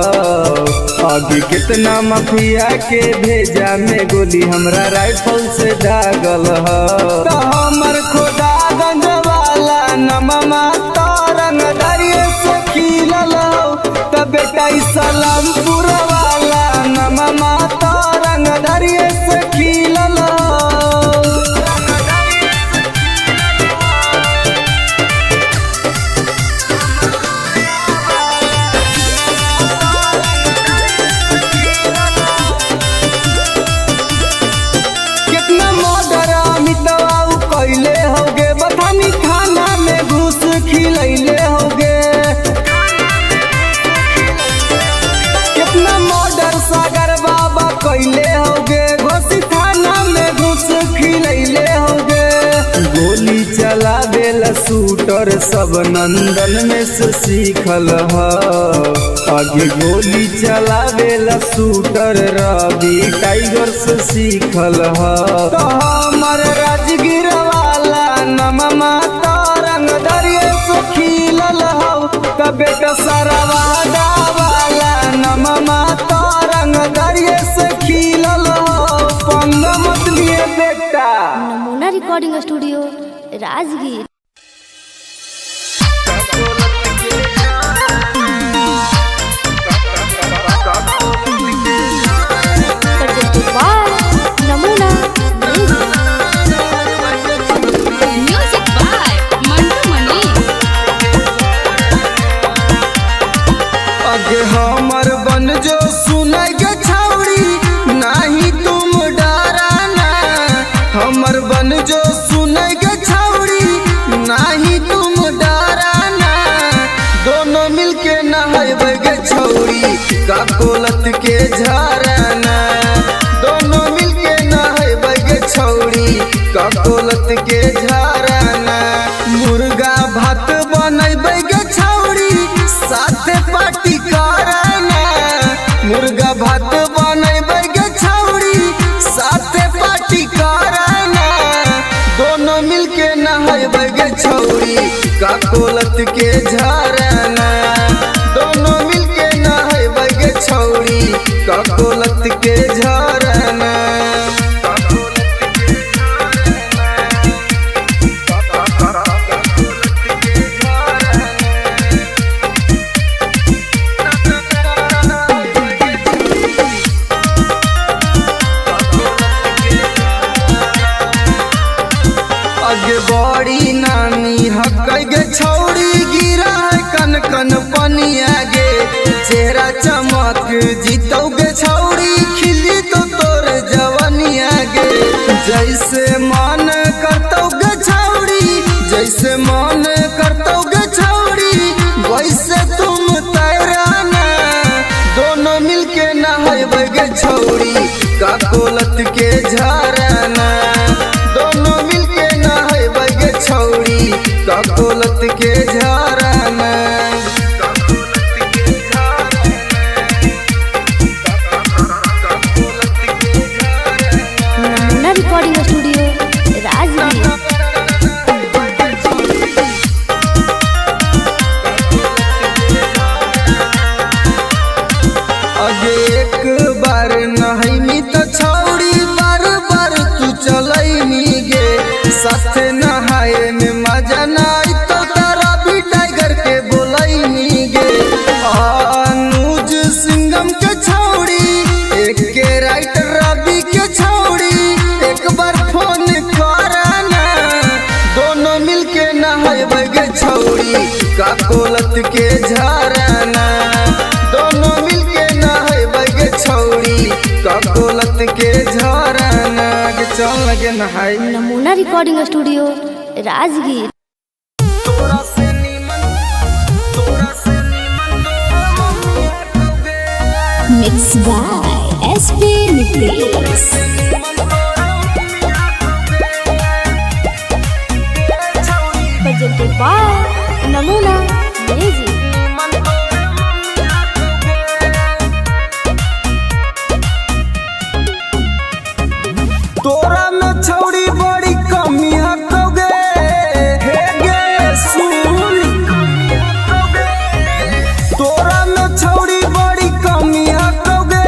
अभी कितना माफिया के भेजा में गोली हमरा राइफल से दागल हो। तो हमर खुदागंज वाला नममा तो शंकर सब नंदन में से सीखल ह आगे गोली चलावेला शूटर रवि टाइगर से सीखल ह तो हमर राजगीर वाला नममा तरंग दरिया से खिलल हौ त बेटा सरवादा वाला नममा तरंग दरिया से खिलल हौ पंग मत लिए बेटा। नमूना रिकॉर्डिंग स्टूडियो राजगीर। नमूना म्यूजिक बाय मंटू मनी। आगे हमर बन जो सुनाई गे छौड़ी नहीं तुम डराना हमर बन जो सुनाई गे छौड़ी नहीं तुम डराना दोनों मिलके नहाइबे गे छौड़ी का कोलत के झरना दोनों मिलके नहाइबे गे छौड़ी का कोलत के झरना मुर्गा भात बनैबे गे छौड़ी साथे पार्टी करना मुर्गा भात बनैबे गे छौड़ी साथे पार्टी करना दोनों मिलके नहाइबे गे छौड़ी का कोलत के झरना दोनों मिलके नहाइबे गे छौड़ी का कोलत के झरना। आगे बड़ी नानी हकै गे छौड़ी गिरा है कन कन पनिया गे चेहरा चमक जीतौ गे छौड़ी खिली तो तोर जवनिया गे जैसे मन करतौ गे छौड़ी जैसे मन करतौ गे छौड़ी वैसे तुम तैराना दोनों मिलके नहाइबे गे छौड़ी का कोलत के झरना दोनों मिलके नहाइबे गे छौड़ी का कोलत के झरना। नमूना रिकॉर्डिंग स्टूडियो राजगीर। आगे एक बार नहाइमी तो छौड़ी बार बार तू चलैमी गे साथे नहाए में मजा नाई तो तारा भी टाइगर के बोलैमी गे अनुज सिंगम के छौड़ी एक के राइटर रवि के छौड़ी एक बार फोन करना दोनों मिलके नहाइबे गे छौड़ी का कोलत के झरना दोनों मिलके नहाइबे गे छौड़ी का कोलत के झरना के चल लगे नहाई। नमूना रिकॉर्डिंग स्टूडियो राजगीर। तोरा से नीमन mix by SP Nitesh. presented by Namuna music. तोरा में छौड़ी बड़ी कमी हकोगे हे गे सुन तोरा में छौड़ी बड़ी कमी हकोगे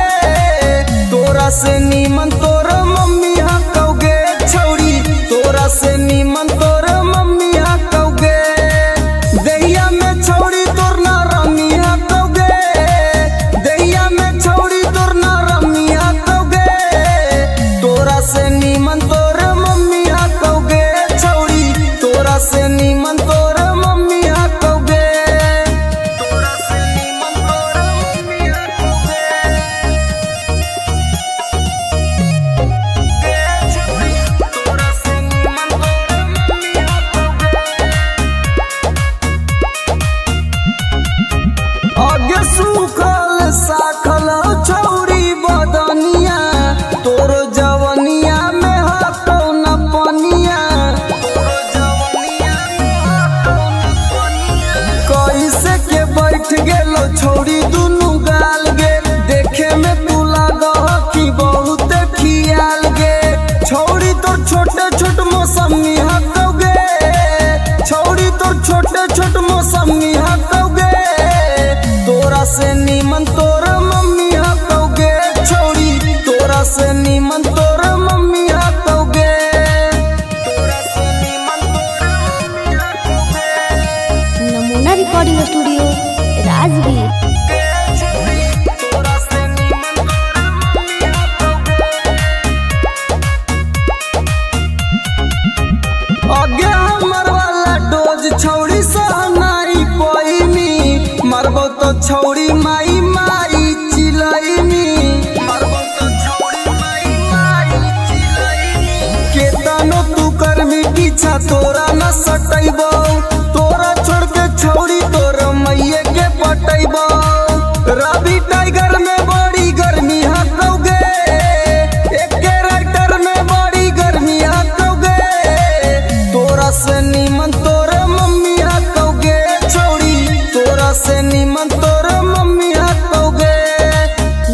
तोरा से नीमन तोर मम्मी हकोगे छौड़ी तोरा से नीमन तोर मम्मी हकोगे दहिया में गो छोड़ी दुनु गाल गे, देखे में तू लागा कि बहुत खियाल गे। छोड़ी तोर छोटे छोट मौसमी हकौगे, छोड़ी तोर छोटे छोट मौसमी हकौगे, तोरा से नीमन तोर मम्मी हकौगे। छोड़ी तोरा से नीमन तोर मम्मी हकौगे, तोरा से नीमन तोर मम्मी हकौगे। Namuna recording studio Rajgir. तोरा से नीमन तोर मम्मी हकौगे। आगे हमर वाला डोज छौड़ी सहनाई कोइनी, मरबो तो छौड़ी माई माई चिलैनी, मरबो तो छौड़ी माई माई चिलैनी। केतनो तू करमी पीछा तोरा न सटैबो, तोरा छोड़ के छौड़ी तोर मैये के पटैबो। रवि टाइगर में बड़ी गर्मी हकौगे, एके राइटर में बड़ी गर्मी हकौगे, तोरा से नीमन तोर मम्मी हकौगे। छोड़ी तोरा से नीमन तोर मम्मी हकौगे।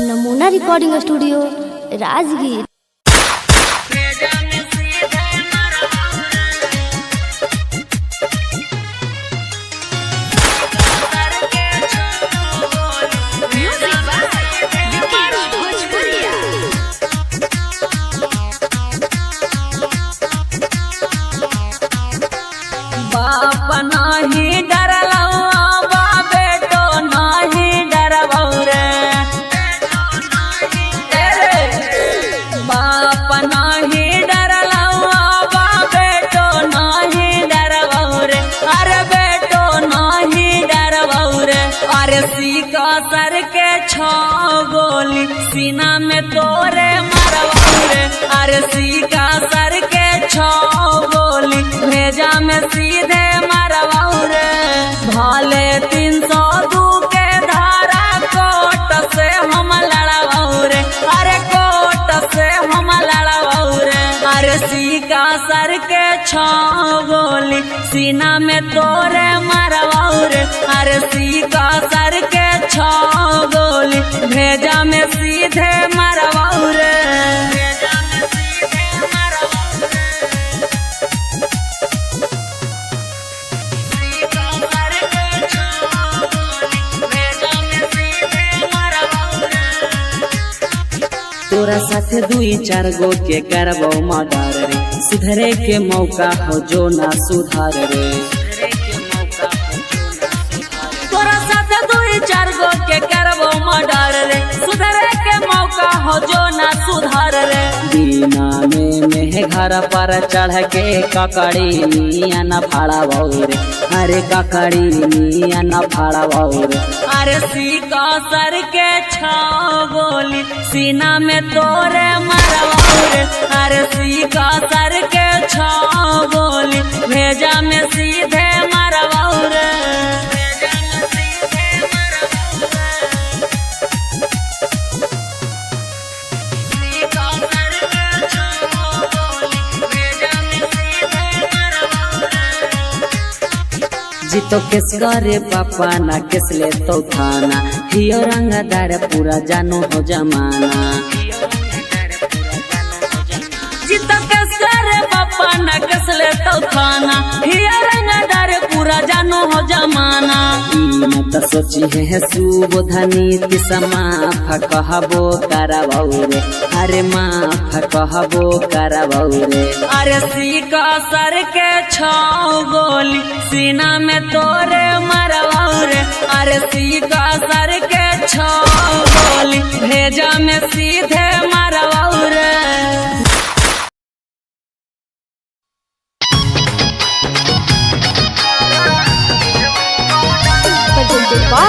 Namuna recording studio Rajgir. Music by Vikesh Bhojpuriya. बाप नाही डरलौआ बा बेटो नाही डरबौ रे, बाप नाही डरलौआ बा बेटो नाही डरबौ रे, अरे बेटो नाही डरबौ रे। अरे सीका सर के छो गोली सीना में तोरे मरबौ रे, अरे सीका सर के छो गोली भेजा में सीधे मरबौ रे। भाले 302 के धारा कोट से हम लड़बौ रे, अरे कोट से हम लड़बौ रे। अरे सीका सर के छो गोली सीना में तोरे मरबौ रे, अरे सीका सर के छो गोली भेजा में सीधे मरबौ रे। तोरा साथे 2-4 गो के करबो मर्डर रे, सुधरे के मौका हो जो ना सुधार रे। तोरा साथे 2-4 गो के करबो मर्डर रे, सुधरे के मौका हो जो ना सुधार रे। दीना में घर पर चढ़ के ककड़ी मिया न फाड़बौ रे, अरे ककड़ी मिया न फाड़बौ रे। अरे सीका सर के छो गोली सीना में तोरे मरबौ रे, अरे सीका सर के छो गोली भेजा में सीधे मरबौ रे। जीतो केस करे पापा ना केस ले तो थाना, हियो रंगदार पूरा जानो हो जमाना। जीतो केस करे पापा ना केस ले तो थाना, हियो रंगदार पूरा जानो हो जमाना। ई मत सोची है सुबोधनी माफ कहबो करबौ रे, अरे माफ कहबो करबौ रे। अरे सीका सर के छो गोली सीना में तोरे मरबौ रे, अरे सीका सर के छो गोली भेजा में सीधे मरबौ रे। presented by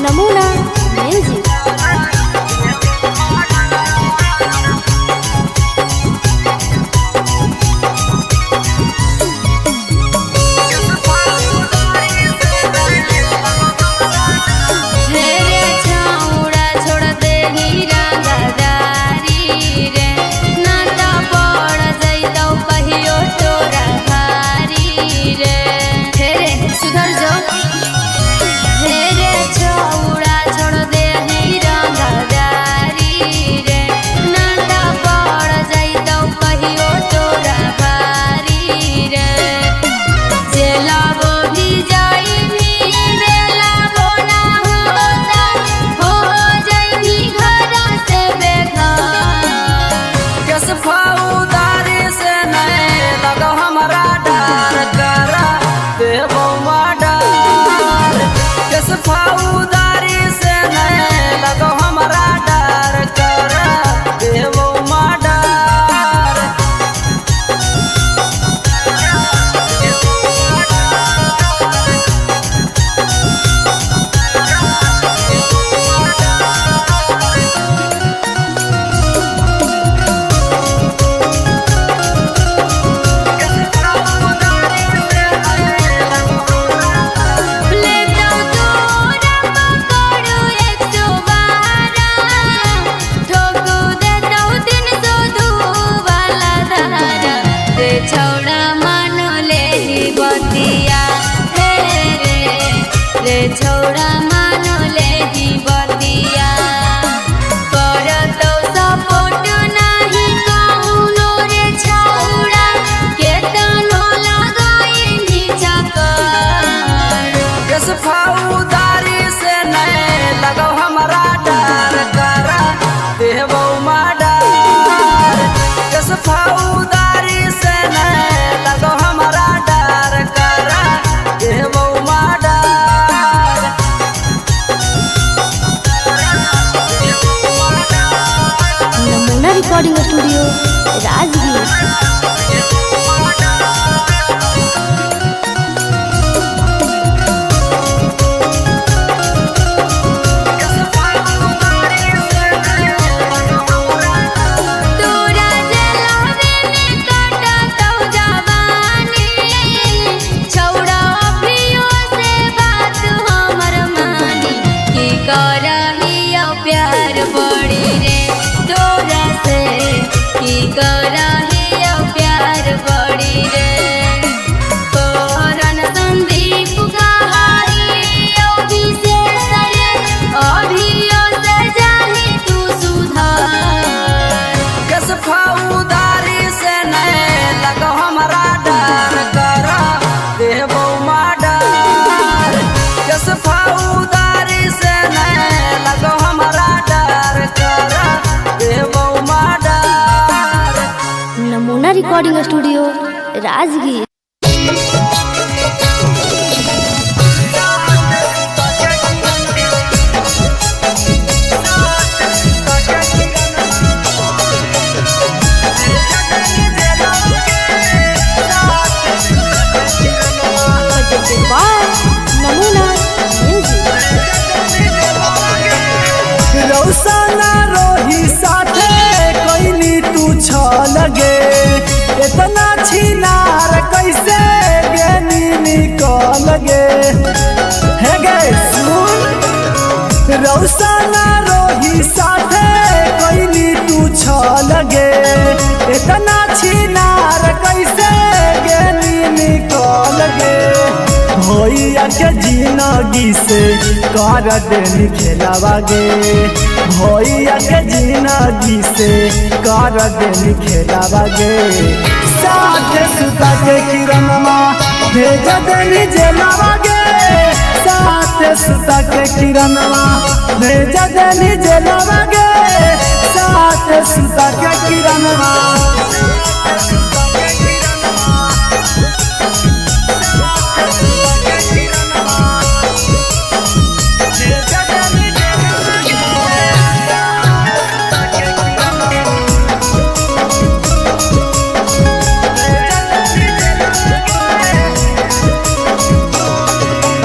Namuna music. सुधर जाओ। ना मानो ले ही बतिया करतो सपोर्ट नाही कौनो रे छौड़ा केतनो लगाई नी चक्कर किस फौदारी से नहीं लगो हमारा डर करा देवो माडर किस फौदारी से नहीं लगो हमारा डर करा देवो माडर नमूना रिकॉर्डिंग स्टूडियो राजगीर। तोरा जलावे में काटतो जवानी छौड़ा अभियो से बात हमर मानी की करहियो प्यार बड़ी रे तोरा से की करहियो प्यार बड़ी रे करन संदीप कहाइयो विशेष रे अभियो से जाही तू सुधार किस फौदारी से नहीं लगो हमारा डर करा देवो माडर किस फौदारी से नहीं लगो हमारा डर करा देवो माडर नमूना रिकॉर्डिंग स्टूडियो राजगीर। नमूना म्यूजिक। रौसना रोही साथे कोइनी तू छ लगे इतना छिनार कैसे गेनी निकल गे हे गे सुन रौसना रोही साथे कोइनी तू छ लगे इतना छिनार कैसे गेनी निकल गे भैया के जिंदगी से कर देनी खेलावा गे भैया के जिंदगी से कर देनी खेलावा गे साथ सुता के किरणमा भेज देनी जेलावा गे साथ सुता के किरणमा भेज देनी जेलावा गे साथ सुता के किरणमा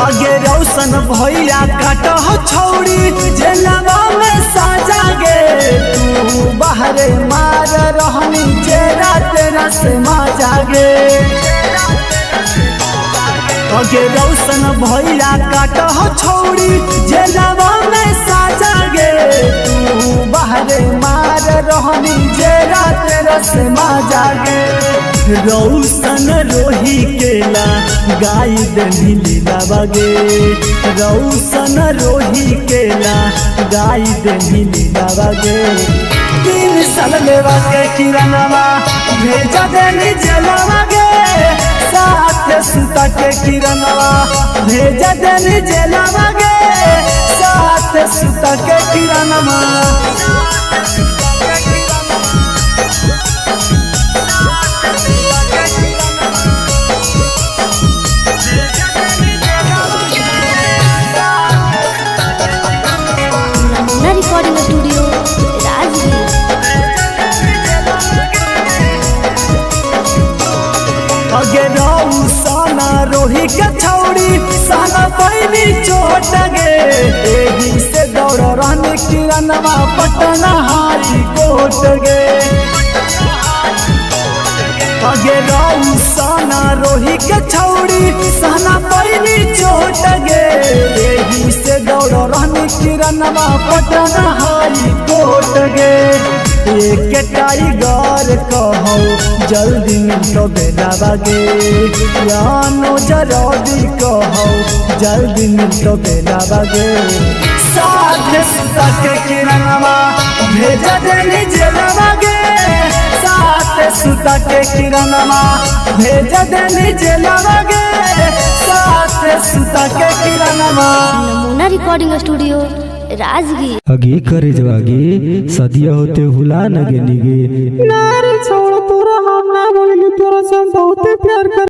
आगे रौशन भैया काट हो छौड़ी जेलवा में साजा गे तू बाहरे मार रहनी जेरा तेरा से माजा गे आगे रौशन भैया काट हो छौड़ी जेलवा में साजा गे तू बाहरे मार रहनी जेरा तेरा से माजा गे रौशन रोही केला गाय दही लीलावा गे रौशन रोही केला गाय दही लीलावा गे 3 साल लेवा के किरणवा भेजा देनी जेलवा गे साथ सुता के किरणवा भेजा देनी जेलवा गे साथ सुता के किरणवा नमूना रिकॉर्डिंग स्टूडियो राजगीर। अगे रौसन रोही के छौड़ी साना पैनी चोट गे एही से दौड़ रहने किरणवा पटना हारी कोट गे अगे रौसन रोही के छौड़ी साना पैनी चोट गे एही से दौड़ रहने किरणवा पटना हारी कोट गे एक टाइगर कहो जल्दी मिलो बेला बागे यानो जरौदी कहो जल्दी मिलो बेला बागे साथ सुता के किरणवा भेजा देनी जेलवा गे साथ सुता के किरणवा भेजा देनी जेलवा गे साथ सुता के किरणवा नमूना रिकॉर्डिंग स्टूडियो राजगीर अगे करे जवागे सदिया होते हुला न गे निगे नारे छोड़ तोरा हम ना बोलेंगे तोरा से हम बहुत प्यार कर